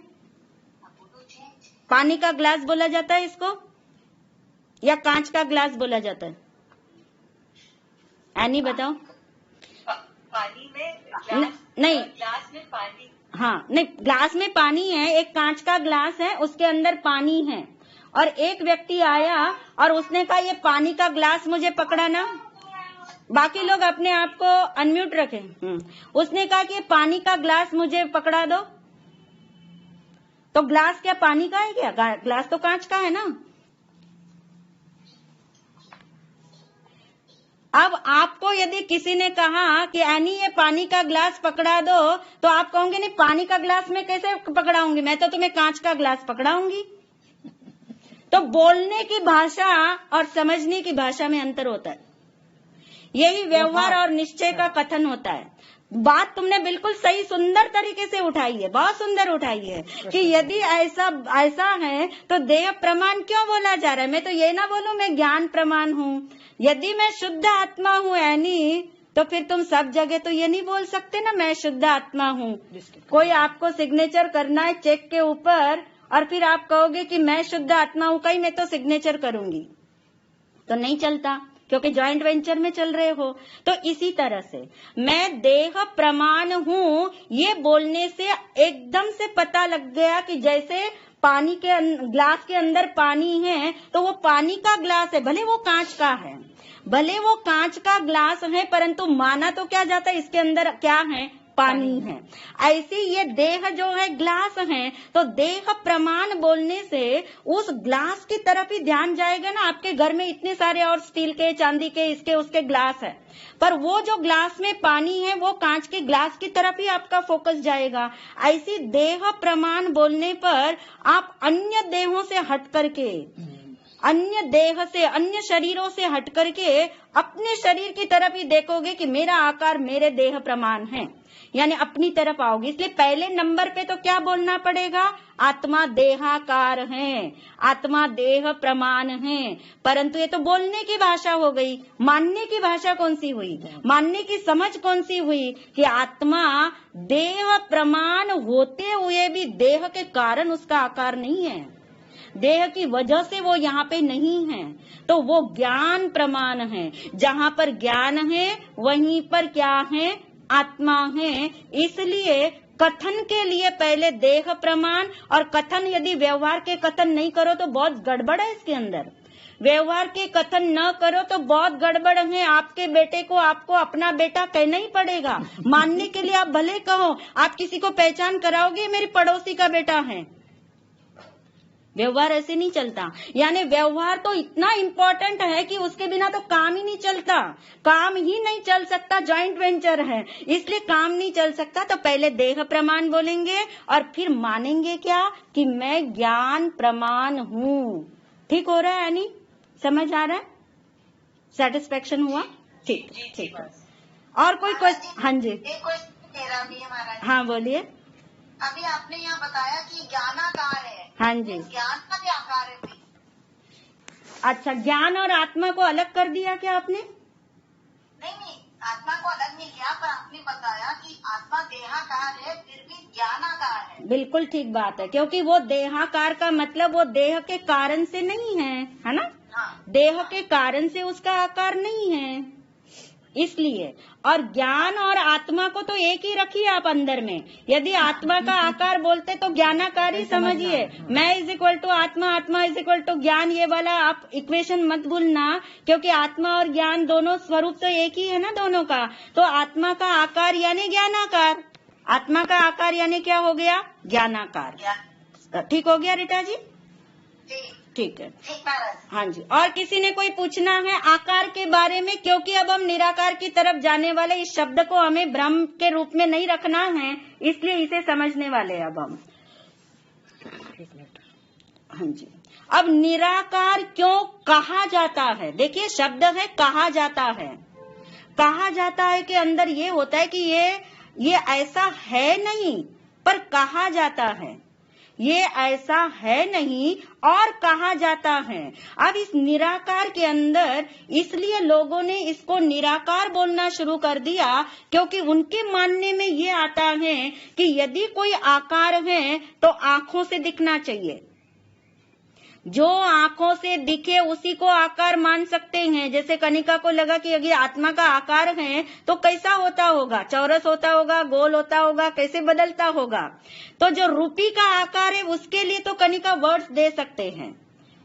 पानी का ग्लास बोला जाता है इसको, या कांच का ग्लास बोला जाता है? एनी बताओ। पानी में नहीं, ग्लास में पानी, हाँ नहीं, ग्लास में पानी है, एक कांच का ग्लास है, उसके अंदर पानी है, और एक व्यक्ति आया और उसने कहा ये पानी का ग्लास मुझे पकड़ाना। बाकी लोग अपने आप को अनम्यूट रखें। उसने कहा कि ये पानी का ग्लास मुझे पकड़ा दो, तो ग्लास क्या पानी का है क्या? ग्लास तो कांच का है ना। अब आपको यदि किसी ने कहा कि एनी ये पानी का ग्लास पकड़ा दो, तो आप कहोगे नहीं, पानी का ग्लास मैं कैसे पकड़ाऊंगी, मैं तो तुम्हें कांच का ग्लास पकड़ाऊंगी। तो बोलने की भाषा और समझने की भाषा में अंतर होता है। यही व्यवहार और निश्चय का कथन होता है। बात तुमने बिल्कुल सही सुंदर तरीके से उठाई है, बहुत सुंदर उठाई है कि यदि ऐसा है तो देह प्रमाण क्यों बोला जा रहा है। मैं तो ये ना बोलूं मैं ज्ञान प्रमाण हूँ। यदि मैं शुद्ध आत्मा हूँ यानी, तो फिर तुम सब जगह तो ये नहीं बोल सकते ना मैं शुद्ध आत्मा हूँ। कोई आपको सिग्नेचर करना है चेक के ऊपर और फिर आप कहोगे कि मैं शुद्ध आत्मा हूँ, कहीं मैं तो सिग्नेचर करूंगी, तो नहीं चलता, क्योंकि जॉइंट वेंचर में चल रहे हो। तो इसी तरह से मैं देह प्रमाण हूँ, ये बोलने से एकदम से पता लग गया कि जैसे पानी के ग्लास के अंदर पानी है, तो वो पानी का ग्लास है, भले वो कांच का है, भले वो कांच का ग्लास है, परंतु माना तो क्या जाता है इसके अंदर क्या है? पानी है। ऐसी ये देह जो है ग्लास है, तो देह प्रमाण बोलने से उस ग्लास की तरफ ही ध्यान जाएगा ना। आपके घर में इतने सारे और स्टील के, चांदी के, इसके उसके ग्लास है, पर वो जो ग्लास में पानी है वो कांच के ग्लास की तरफ ही आपका फोकस जाएगा। ऐसी देह प्रमाण बोलने पर आप अन्य देहों से हट करके अन्य देह से, अन्य शरीरों से हट करके अपने शरीर की तरफ ही देखोगे कि मेरा आकार मेरे देह प्रमाण है, यानी अपनी तरफ आओगे। इसलिए पहले नंबर पे तो क्या बोलना पड़ेगा? आत्मा देहाकार है, आत्मा देह प्रमाण है। परंतु ये तो बोलने की भाषा हो गई, मानने की भाषा कौन सी हुई? मानने की समझ कौन सी हुई? कि आत्मा देह प्रमाण होते हुए भी देह के कारण उसका आकार नहीं है, देह की वजह से वो यहाँ पे नहीं है, तो वो ज्ञान प्रमाण है। जहाँ पर ज्ञान है वहीं पर क्या है? आत्मा है। इसलिए कथन के लिए पहले देह प्रमाण, और कथन यदि व्यवहार के कथन नहीं करो तो बहुत गड़बड़ है इसके अंदर। व्यवहार के कथन न करो तो बहुत गड़बड़ है। आपके बेटे को आपको अपना बेटा कहना ही पड़ेगा। मानने के लिए आप भले कहो, आप किसी को पहचान कराओगे मेरी पड़ोसी का बेटा है, व्यवहार ऐसे नहीं चलता। यानी व्यवहार तो इतना इम्पोर्टेंट है कि उसके बिना तो काम ही नहीं चलता, काम ही नहीं चल सकता। जॉइंट वेंचर है इसलिए काम नहीं चल सकता। तो पहले देह प्रमाण बोलेंगे और फिर मानेंगे क्या? कि मैं ज्ञान प्रमाण हूँ। ठीक हो रहा है यानी? समझ आ रहा है? सेटिस्फेक्शन हुआ? ठीक ठीक। और कोई क्वेश्चन? हाँ जी, एक क्वेश्चन मेरा भी है महाराज। हाँ बोलिए। अभी आपने यहाँ बताया कि ज्ञानाकार है। हाँ जी, ज्ञान का भी आकार है भी। अच्छा, ज्ञान और आत्मा को अलग कर दिया क्या आपने? नहीं, आत्मा को अलग नहीं किया, पर आपने बताया कि आत्मा देहाकार है फिर भी ज्ञानाकार है। बिल्कुल ठीक बात है, क्योंकि वो देहाकार का मतलब वो देह के कारण से नहीं है ना? हाँ। देह के कारण से उसका आकार नहीं है, इसलिए। और ज्ञान और आत्मा को तो एक ही रखिए आप अंदर में। यदि आत्मा का आकार बोलते तो ज्ञानाकार ही समझिए। मैं इज इक्वल टू आत्मा, आत्मा इज इक्वल टू ज्ञान, ये वाला आप इक्वेशन मत भूलना, क्योंकि आत्मा और ज्ञान दोनों स्वरूप तो एक ही है ना दोनों का। तो आत्मा का आकार यानी ज्ञानाकार, आत्मा का आकार यानी क्या हो गया? ज्ञानाकार। ठीक हो गया रीटा जी? ठीक है। हाँ जी, और किसी ने कोई पूछना है आकार के बारे में? क्योंकि अब हम निराकार की तरफ जाने वाले, इस शब्द को हमें ब्रह्म के रूप में नहीं रखना है, इसलिए इसे समझने वाले अब हम। हाँ जी, अब निराकार क्यों कहा जाता है? देखिए शब्द है कहा जाता है। कहा जाता है के अंदर ये होता है कि ये ऐसा है नहीं, पर कहा जाता है। ये ऐसा है नहीं और कहा जाता है। अब इस निराकार के अंदर इसलिए लोगों ने इसको निराकार बोलना शुरू कर दिया, क्योंकि उनके मानने में ये आता है कि यदि कोई आकार है तो आंखों से दिखना चाहिए। जो आंखों से दिखे उसी को आकार मान सकते हैं। जैसे कनिका को लगा कि अगर आत्मा का आकार है तो कैसा होता होगा? चौरस होता होगा, गोल होता होगा, कैसे बदलता होगा? तो जो रूपी का आकार है उसके लिए तो कनिका वर्ड्स दे सकते हैं,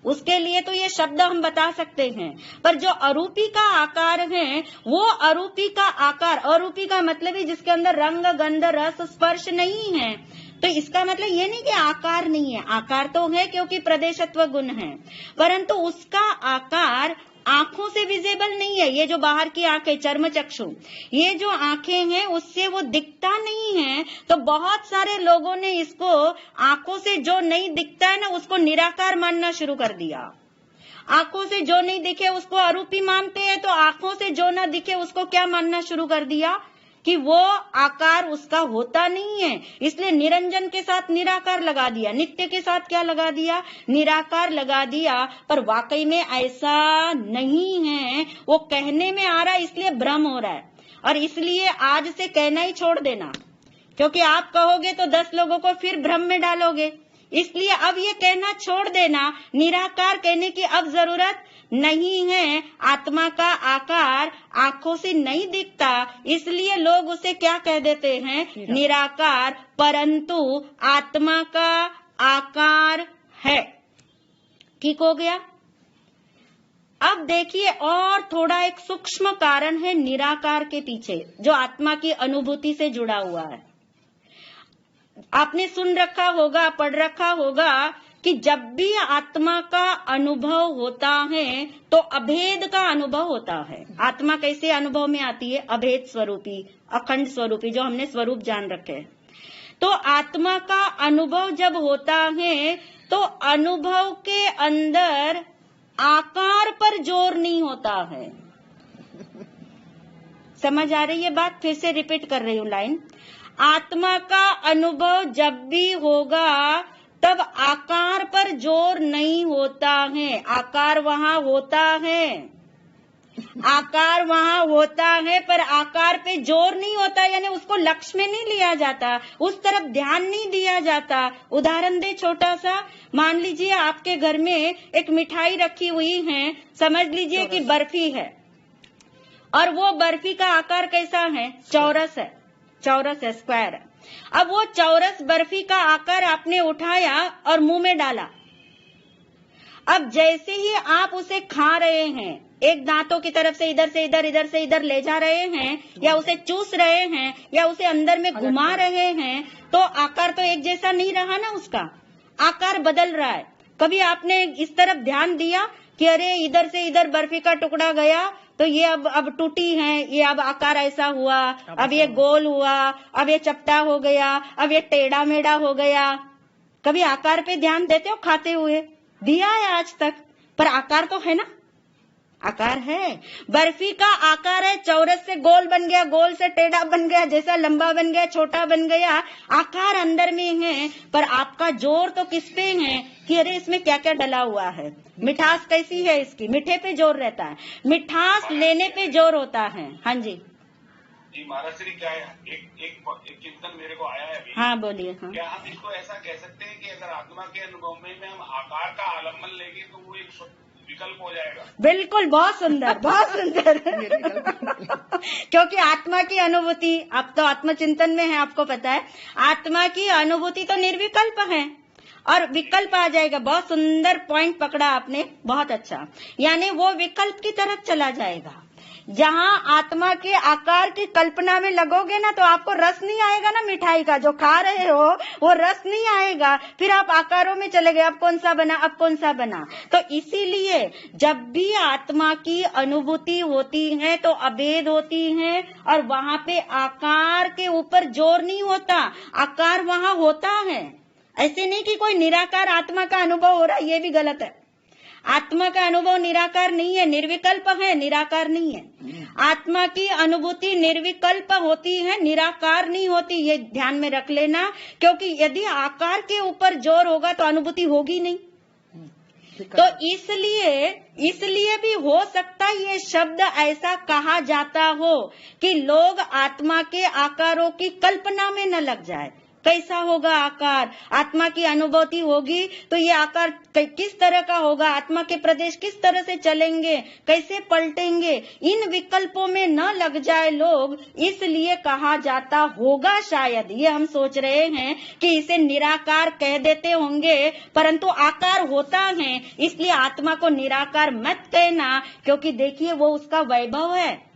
उसके लिए तो ये शब्द हम बता सकते हैं। पर जो अरूपी का आकार है, वो अरूपी का आकार, अरूपी का मतलब है जिसके अंदर रंग, गंध, रस, स्पर्श नहीं है। तो इसका मतलब ये नहीं कि आकार नहीं है, आकार तो है क्योंकि प्रदेशत्व गुण है, परंतु उसका आकार आंखों से विजिबल नहीं है। ये जो बाहर की आंखें, चर्म चक्षु, ये जो आंखें हैं उससे वो दिखता नहीं है। तो बहुत सारे लोगों ने इसको आंखों से जो नहीं दिखता है ना उसको निराकार मानना शुरू कर दिया। आंखों से जो नहीं दिखे उसको अरूपी मानते हैं, तो आंखों से जो ना दिखे उसको क्या मानना शुरू कर दिया? कि वो आकार उसका होता नहीं है। इसलिए निरंजन के साथ निराकार लगा दिया, नित्य के साथ क्या लगा दिया? निराकार लगा दिया। पर वाकई में ऐसा नहीं है, वो कहने में आ रहा है इसलिए भ्रम हो रहा है। और इसलिए आज से कहना ही छोड़ देना, क्योंकि आप कहोगे तो 10 लोगों को फिर भ्रम में डालोगे। इसलिए अब ये कहना छोड़ देना, निराकार कहने की अब जरूरत नहीं है। आत्मा का आकार आंखों से नहीं दिखता, इसलिए लोग उसे क्या कह देते हैं? निराकार। परंतु आत्मा का आकार है। ठीक हो गया? अब देखिए और थोड़ा एक सूक्ष्म कारण है निराकार के पीछे, जो आत्मा की अनुभूति से जुड़ा हुआ है। आपने सुन रखा होगा, पढ़ रखा होगा कि जब भी आत्मा का अनुभव होता है तो अभेद का अनुभव होता है। आत्मा कैसे अनुभव में आती है? अभेद स्वरूपी, अखंड स्वरूपी, जो हमने स्वरूप जान रखे हैं। तो आत्मा का अनुभव जब होता है तो अनुभव के अंदर आकार पर जोर नहीं होता है। समझ आ रही है बात? फिर से रिपीट कर रही हूं लाइन। आत्मा का अनुभव जब भी होगा तब आकार पर जोर नहीं होता है। आकार वहां होता है, आकार वहां होता है, पर आकार पे जोर नहीं होता, यानी उसको लक्ष्य में नहीं लिया जाता, उस तरफ ध्यान नहीं दिया जाता। उदाहरण दे छोटा सा, मान लीजिए आपके घर में एक मिठाई रखी हुई है, समझ लीजिए कि बर्फी है, और वो बर्फी का आकार कैसा है? चौरस है, चौरस है, स्क्वायर है। अब वो चौरस बर्फी का आकार आपने उठाया और मुंह में डाला। अब जैसे ही आप उसे खा रहे हैं, एक दांतों की तरफ से इधर से इधर, इधर से इधर ले जा रहे हैं, या उसे चूस रहे हैं, या उसे अंदर में घुमा रहे हैं, तो आकार तो एक जैसा नहीं रहा ना, उसका आकार बदल रहा है। कभी आपने इस तरफ ध्यान दिया कि अरे इधर से इधर बर्फी का टुकड़ा गया, तो ये अब टूटी है, ये अब आकार ऐसा हुआ, अब ये गोल हुआ, अब ये चपटा हो गया, अब ये टेढ़ा मेढ़ा हो गया। कभी आकार पे ध्यान देते हो? खाते हुए दिया है आज तक, पर आकार तो है ना, आकार है। बर्फी का आकार है, चौरस से गोल बन गया, गोल से टेढ़ा बन गया, जैसा लंबा बन गया, छोटा बन गया, आकार अंदर में है, पर आपका जोर तो किस पे है कि अरे इसमें क्या क्या डला हुआ है, मिठास कैसी है इसकी, मीठे पे जोर रहता है, मिठास लेने पे जोर होता है। हाँ जी जी महाराज श्री, क्या है एक चिंतन मेरे को आया है अभी। हाँ बोलिए। हाँ, क्या हम इसको ऐसा कह सकते हैं कि अगर आत्मा के अनुभव में हम आकार का आलम्बन लेंगे तो वो एक विकल्प हो जाएगा? बिल्कुल, बहुत सुंदर, बहुत सुंदर। क्योंकि आत्मा की अनुभूति, आप तो आत्मचिंतन में है, आपको पता है, आत्मा की अनुभूति तो निर्विकल्प है, और विकल्प आ जाएगा। बहुत सुंदर पॉइंट पकड़ा आपने, बहुत अच्छा। यानी वो विकल्प की तरफ चला जाएगा। जहाँ आत्मा के आकार की कल्पना में लगोगे ना, तो आपको रस नहीं आएगा ना, मिठाई का जो खा रहे हो वो रस नहीं आएगा। फिर आप आकारों में चले गए, अब कौन सा बना, अब कौन सा बना। तो इसीलिए जब भी आत्मा की अनुभूति होती है तो अभेद होती है, और वहां पे आकार के ऊपर जोर नहीं होता, आकार वहां होता है। ऐसे नहीं कि कोई निराकार आत्मा का अनुभव हो रहा है, ये भी गलत है। आत्मा का अनुभव निराकार नहीं है, निर्विकल्प है, निराकार नहीं है। आत्मा की अनुभूति निर्विकल्प होती है, निराकार नहीं होती, ये ध्यान में रख लेना। क्योंकि यदि आकार के ऊपर जोर होगा तो अनुभूति होगी नहीं। तो इसलिए भी हो सकता है ये शब्द ऐसा कहा जाता हो कि लोग आत्मा के आकारों की कल्पना में न लग जाए। कैसा होगा आकार, आत्मा की अनुभूति होगी तो ये आकार किस तरह का होगा, आत्मा के प्रदेश किस तरह से चलेंगे, कैसे पलटेंगे, इन विकल्पों में न लग जाए लोग, इसलिए कहा जाता होगा। शायद ये हम सोच रहे हैं कि इसे निराकार कह देते होंगे, परंतु आकार होता है, इसलिए आत्मा को निराकार मत कहना, क्योंकि देखिए वो उसका वैभव है,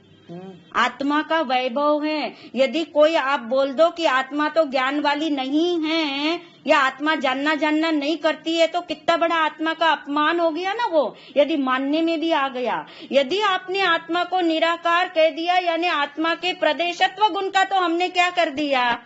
आत्मा का वैभव है। यदि कोई आप बोल दो कि आत्मा तो ज्ञान वाली नहीं है, या आत्मा जानना नहीं करती है, तो कितना बड़ा आत्मा का अपमान हो गया ना वो, यदि मानने में भी आ गया। यदि आपने आत्मा को निराकार कह दिया, यानी आत्मा के प्रदेशत्व गुण का तो हमने क्या कर दिया,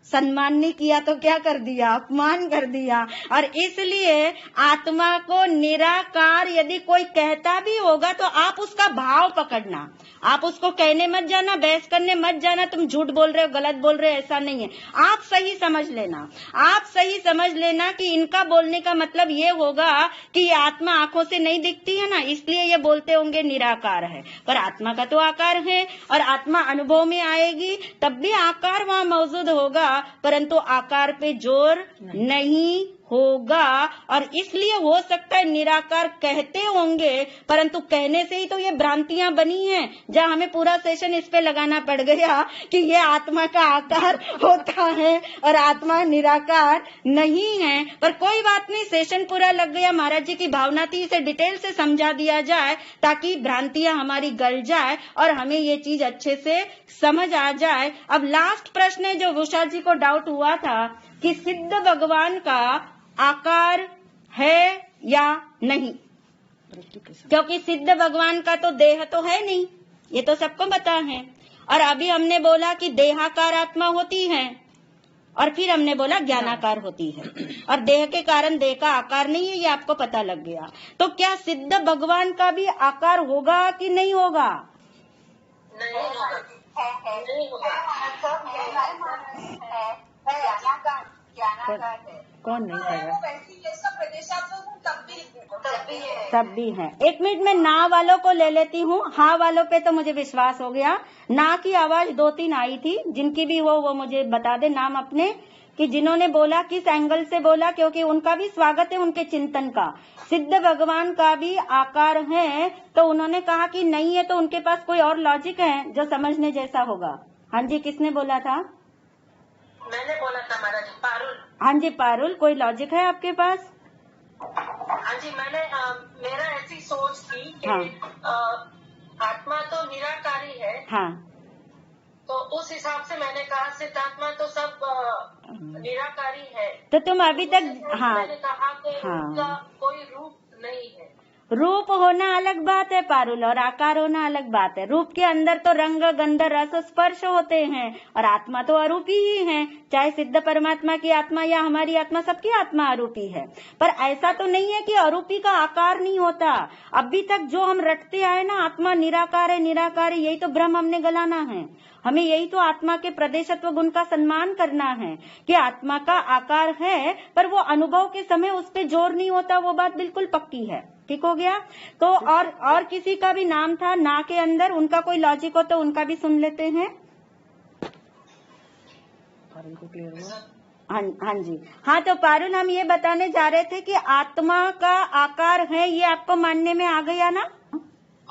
सम्मान नहीं किया, तो क्या कर दिया, अपमान कर दिया। और इसलिए आत्मा को निराकार यदि कोई कहता भी होगा तो आप उसका भाव पकड़ना, आप उसको कहने मत जाना, बहस करने मत जाना, तुम झूठ बोल रहे हो, गलत बोल रहे हो, ऐसा नहीं है। आप सही समझ लेना, आप सही समझ लेना कि इनका बोलने का मतलब ये होगा कि ये आत्मा आंखों से नहीं दिखती है ना, इसलिए ये बोलते होंगे निराकार है, पर आत्मा का तो आकार है, और आत्मा अनुभव में आएगी तब भी आकार वहाँ मौजूद होगा, परंतु आकार पे जोर नहीं होगा। और इसलिए हो सकता है निराकार कहते होंगे, परंतु कहने से ही तो ये भ्रांतियां बनी हैं, जहाँ हमें पूरा सेशन इस पे लगाना पड़ गया कि ये आत्मा का आकार होता है और आत्मा निराकार नहीं है। पर कोई बात नहीं, सेशन पूरा लग गया, महाराज जी की भावना थी इसे डिटेल से समझा दिया जाए, ताकि भ्रांतियां हमारी गल जाए और हमें ये चीज अच्छे से समझ आ जाए। अब लास्ट प्रश्न है जो उषा जी को डाउट हुआ था कि सिद्ध भगवान का आकार है या नहीं, क्योंकि सिद्ध भगवान का तो देह तो है नहीं, ये तो सबको पता है। और अभी हमने बोला कि देहाकार आत्मा होती है, और फिर हमने बोला ज्ञानाकार होती है, और देह के कारण देह का आकार नहीं है, ये आपको पता लग गया। तो क्या सिद्ध भगवान का भी आकार होगा कि नहीं होगा? नहीं होगा, नहीं होगा। ज्ञानाकार है। कौन नहीं कहेगा? तब भी है। 1 मिनट में ना वालों को ले लेती हूँ, हाँ वालों पे तो मुझे विश्वास हो गया। ना की आवाज 2-3 आई थी, जिनकी भी वो मुझे बता दे नाम अपने, कि जिन्होंने बोला किस एंगल से बोला, क्योंकि उनका भी स्वागत है उनके चिंतन का। सिद्ध भगवान का भी आकार है, तो उन्होंने कहा कि नहीं है, तो उनके पास कोई और लॉजिक है जो समझने जैसा होगा। हाँ जी, किसने बोला था? मैंने बोला था महाराज, पारुल। हाँ जी पारुल, कोई लॉजिक है आपके पास? हाँ जी, मैंने मेरा ऐसी सोच थी कि हाँ। आत्मा तो निराकारी है। हाँ। तो उस हिसाब से मैंने कहा सिद्धात्मा तो सब निराकारी है। तो तुम अभी तक मैंने कहा कि उनका कोई रूप नहीं है। रूप होना अलग बात है पारुल, और आकार होना अलग बात है। रूप के अंदर तो रंग, गंध, रस, स्पर्श होते हैं, और आत्मा तो अरूपी ही है। चाहे सिद्ध परमात्मा की आत्मा या हमारी आत्मा, सबकी आत्मा अरूपी है। पर ऐसा तो नहीं है कि अरूपी का आकार नहीं होता। अभी तक जो हम रटते आए ना, आत्मा निराकार है, निराकार है, यही तो भ्रम हमने गलाना है। हमें यही तो आत्मा के प्रदेशत्व गुण का सम्मान करना है कि आत्मा का आकार है, पर वो अनुभव के समय उस पर जोर नहीं होता। वो बात बिल्कुल पक्की है। ठीक हो गया? तो और किसी का भी नाम था ना के अंदर, उनका कोई लॉजिक हो तो उनका भी सुन लेते हैं। हाँ जी, हाँ तो पारुल, हम ये बताने जा रहे थे कि आत्मा का आकार है, ये आपको मानने में आ गया ना?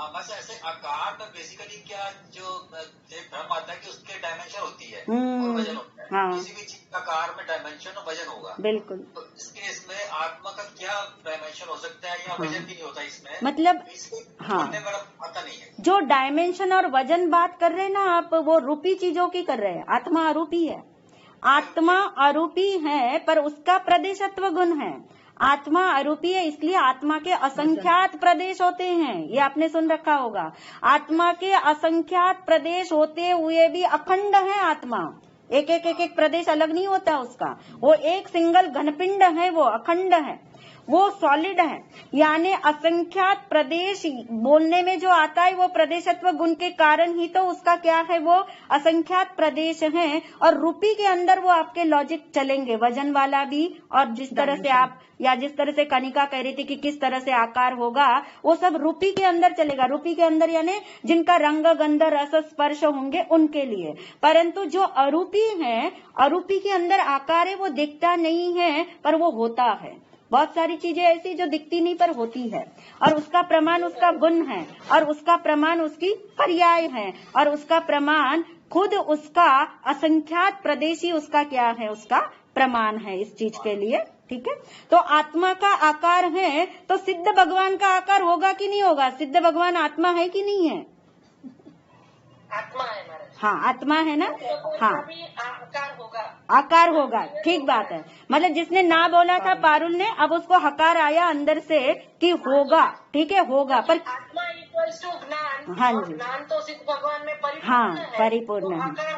बस ऐसे आकार में बेसिकली क्या जो भ्रम आता है कि उसके डायमेंशन होती है और वजन होता है। हाँ। किसी भी चीज का आकार में डायमेंशन और वजन होगा। बिल्कुल। तो इस केस में आत्मा का क्या डायमेंशन हो सकता है या वजन भी नहीं होता इसमें? मतलब हाँ, पता नहीं है। जो डायमेंशन और वजन बात कर रहे हैं ना आप, वो रूपी चीजों की कर रहे हैं। आत्मा अरूपी है, आत्मा अरूपी है, पर उसका प्रदेशत्व गुण है। आत्मा अरूपी है, इसलिए आत्मा के असंख्यात प्रदेश होते हैं। ये आपने सुन रखा होगा। आत्मा के असंख्यात प्रदेश होते हुए भी अखंड है आत्मा। एक प्रदेश अलग नहीं होता उसका। वो एक सिंगल घनपिंड है, वो अखंड है, वो सॉलिड है। यानी असंख्यात प्रदेश बोलने में जो आता है, वो प्रदेशत्व गुण के कारण ही तो उसका क्या है, वो असंख्यात प्रदेश है। और रूपी के अंदर वो आपके लॉजिक चलेंगे, वजन वाला भी, और जिस तरह से आप, या जिस तरह से कनिका कह रही थी कि किस तरह से आकार होगा, वो सब रूपी के अंदर चलेगा। रूपी के अंदर यानी जिनका रंग, गंध, रस, स्पर्श होंगे उनके लिए। परंतु जो अरूपी है, अरूपी के अंदर आकार है, वो दिखता नहीं है पर वो होता है। बहुत सारी चीजें ऐसी जो दिखती नहीं पर होती है, और उसका प्रमाण उसका गुण है, और उसका प्रमाण उसकी पर्याय है, और उसका प्रमाण खुद उसका असंख्यात प्रदेशी उसका क्या है, उसका प्रमाण है इस चीज के लिए। ठीक है? तो आत्मा का आकार है, तो सिद्ध भगवान का आकार होगा कि नहीं होगा? सिद्ध भगवान आत्मा है कि नहीं है? आत्मा है महाराज। हाँ, आत्मा है ना? हाँ, आकार होगा। आकार होगा, ठीक बात है। मतलब जिसने ना बोला था पारुल ने, अब उसको हकार आया अंदर से कि होगा। ठीक है, होगा। पर आत्मा इक्वल्स टू ज्ञान। हाँ जी, ज्ञान तो सिद्ध भगवान में परिपूर्ण हाँ, है, परिपूर्ण तो है, आकार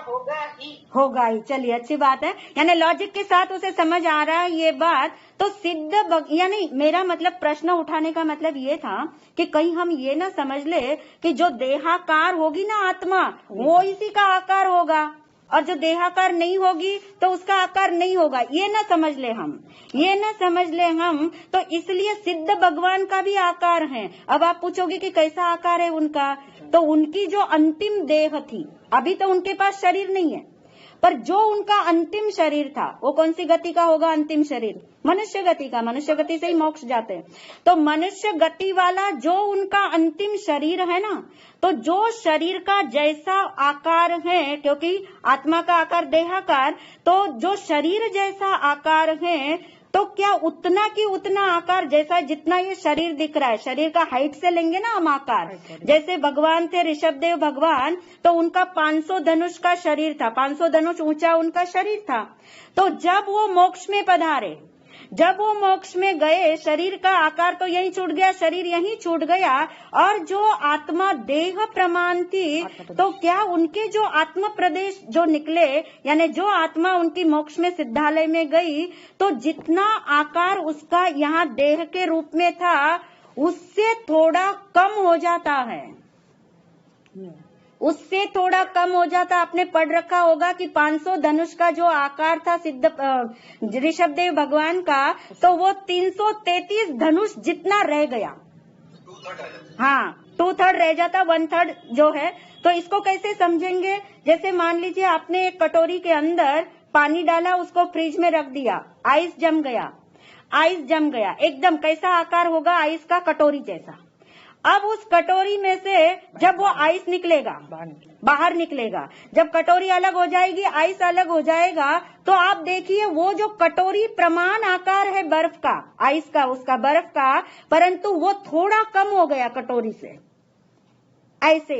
होगा ही। चलिए, अच्छी बात है। यानी लॉजिक के साथ उसे समझ आ रहा है ये बात। तो सिद्ध यानी मेरा मतलब प्रश्न उठाने का मतलब ये था कि कहीं हम ये ना समझ ले कि जो देहाकार होगी ना आत्मा, वो इसी का आकार होगा, और जो देहाकार नहीं होगी तो उसका आकार नहीं होगा। ये ना समझ ले हम, तो इसलिए सिद्ध भगवान का भी आकार है। अब आप पूछोगे कि कैसा आकार है उनका, तो उनकी जो अंतिम देह थी, अभी तो उनके पास शरीर नहीं है, पर जो उनका अंतिम शरीर था, वो कौन सी गति का होगा अंतिम शरीर? मनुष्य गति का। मनुष्य गति से ही मोक्ष जाते हैं। तो मनुष्य गति वाला जो उनका अंतिम शरीर है ना, तो जो शरीर का जैसा आकार है, क्योंकि आत्मा का आकार देहाकार, तो जो शरीर जैसा आकार है, तो क्या उतना की उतना आकार जैसा जितना ये शरीर दिख रहा है, शरीर का हाइट से लेंगे ना हम आकार, जैसे भगवान थे ऋषभदेव भगवान, तो उनका 500 धनुष का शरीर था, 500 धनुष ऊंचा उनका शरीर था। तो जब वो मोक्ष में पधारे, जब वो मोक्ष में गए, शरीर का आकार तो यही छूट गया, शरीर यही छूट गया, और जो आत्मा देह प्रमाण थी, तो क्या उनके जो आत्म प्रदेश जो निकले, यानी जो आत्मा उनकी मोक्ष में सिद्धालय में गई, तो जितना आकार उसका यहाँ देह के रूप में था उससे थोड़ा कम हो जाता है, उससे थोड़ा कम हो जाता। आपने पढ़ रखा होगा कि 500 धनुष का जो आकार था सिद्ध ऋषभदेव भगवान का, तो वो 333 धनुष जितना रह गया। हाँ, 2/3 रह जाता, 1/3 जो है। तो इसको कैसे समझेंगे? जैसे मान लीजिए आपने एक कटोरी के अंदर पानी डाला, उसको फ्रिज में रख दिया, आइस जम गया, आइस जम गया एकदम। कैसा आकार होगा आइस का? कटोरी जैसा। अब उस कटोरी में से जब वो आइस निकलेगा, बाहर निकलेगा, जब कटोरी अलग हो जाएगी, आइस अलग हो जाएगा, तो आप देखिए वो जो कटोरी प्रमाण आकार है बर्फ का, आइस का, उसका बर्फ का, परंतु वो थोड़ा कम हो गया कटोरी से। ऐसे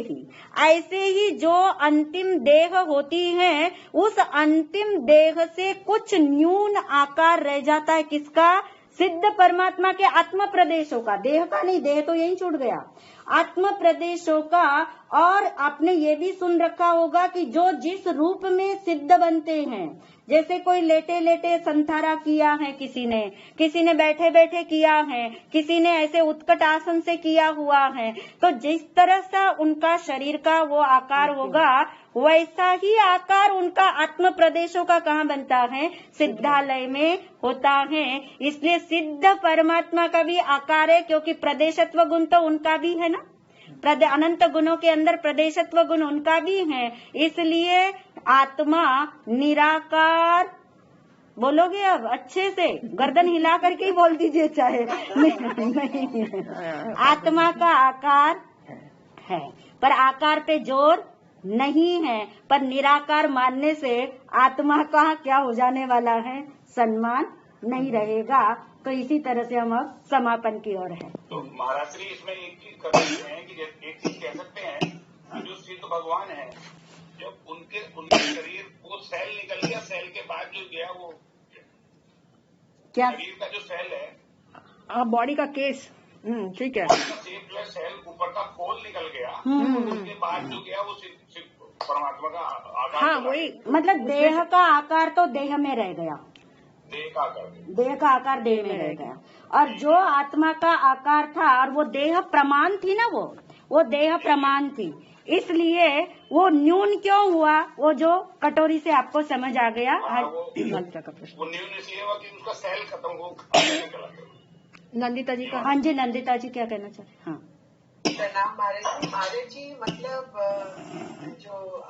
ही जो अंतिम देह होती है, उस अंतिम देह से कुछ न्यून आकार रह जाता है। किसका? सिद्ध परमात्मा के आत्म प्रदेशों का, देह का नहीं, देह तो यही छूट गया, आत्म प्रदेशों का। और आपने ये भी सुन रखा होगा कि जो जिस रूप में सिद्ध बनते हैं, जैसे कोई लेटे लेटे संथारा किया है, किसी ने बैठे बैठे किया है, किसी ने ऐसे उत्कट आसन से किया हुआ है, तो जिस तरह से उनका शरीर का वो आकार होगा, वैसा ही आकार उनका आत्म प्रदेशों का कहाँ बनता है? सिद्धालय में होता है। इसलिए सिद्ध परमात्मा का भी आकार है, क्योंकि प्रदेशत्व गुण तो उनका भी है ना, अनंत गुणों के अंदर प्रदेशत्व गुण उनका भी है। इसलिए आत्मा निराकार, बोलोगे अब अच्छे से, गर्दन हिला करके ही बोल दीजिए चाहे नहीं। आत्मा का आकार है, पर आकार पे जोर नहीं है, पर निराकार मानने से आत्मा का क्या हो जाने वाला है? सम्मान नहीं रहेगा। तो इसी तरह से हम अब समापन की ओर है। तो महाराज श्री इसमें एक चीज कर सकते हैं कि एक चीज कह सकते हैं कि जो सिद्ध भगवान है, जब उनके शरीर वो सेल निकल गया, सेल के बाद जो गया वो क्या शरीर का जो सेल है, बॉडी का केस, ठीक है, सेल ऊपर का खोल निकल गया, उसके बाद जो गया वो परमात्मा का आकार। हाँ, वही मतलब देह का आकार तो देह में रह गया, देह का आकार देह में रह गया, और जो आत्मा का आकार था, और वो देह प्रमाण थी ना, वो देह प्रमाण थी, इसलिए वो न्यून क्यों हुआ? वो जो कटोरी से आपको समझ आ गया। वो न्यून इसलिए हुआ कि उसका सेल खत्म हो। नंदिता जी का। हाँ जी, नंदिता जी क्या कहना चाहते? हाँ, प्रणाम महाराज जी। मतलब जो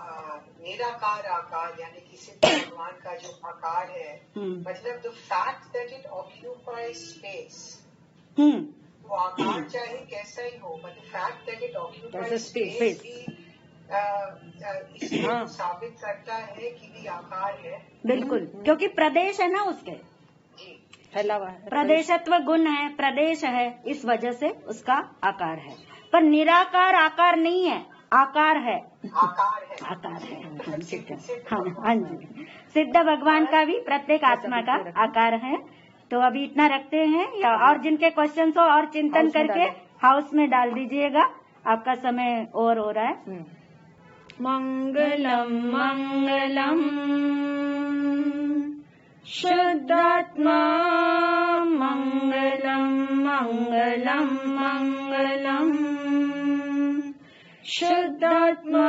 निराकार आकार यानी कि सिद्ध भगवान का जो आकार है, मतलब the fact that it occupies space, वो आकार चाहे कैसा ही हो, but the fact that it occupies space भी इसको साबित करता है कि भी आकार है। बिल्कुल, क्योंकि प्रदेश है ना उसके, फैला हुआ है, प्रदेशत्व गुण है, प्रदेश है, इस वजह से उसका आकार है। पर निराकार आकार नहीं है, आकार है। हाँ जी, सिद्ध भगवान का भी प्रत्येक आत्मा का आकार है। तो अभी इतना रखते हैं, या और जिनके क्वेश्चन हो और चिंतन करके हाउस में डाल दीजिएगा, आपका समय और हो रहा है। मंगलम मंगलम शुद्धात्मा मंगलम मंगलम मंगलम शुद्धात्मा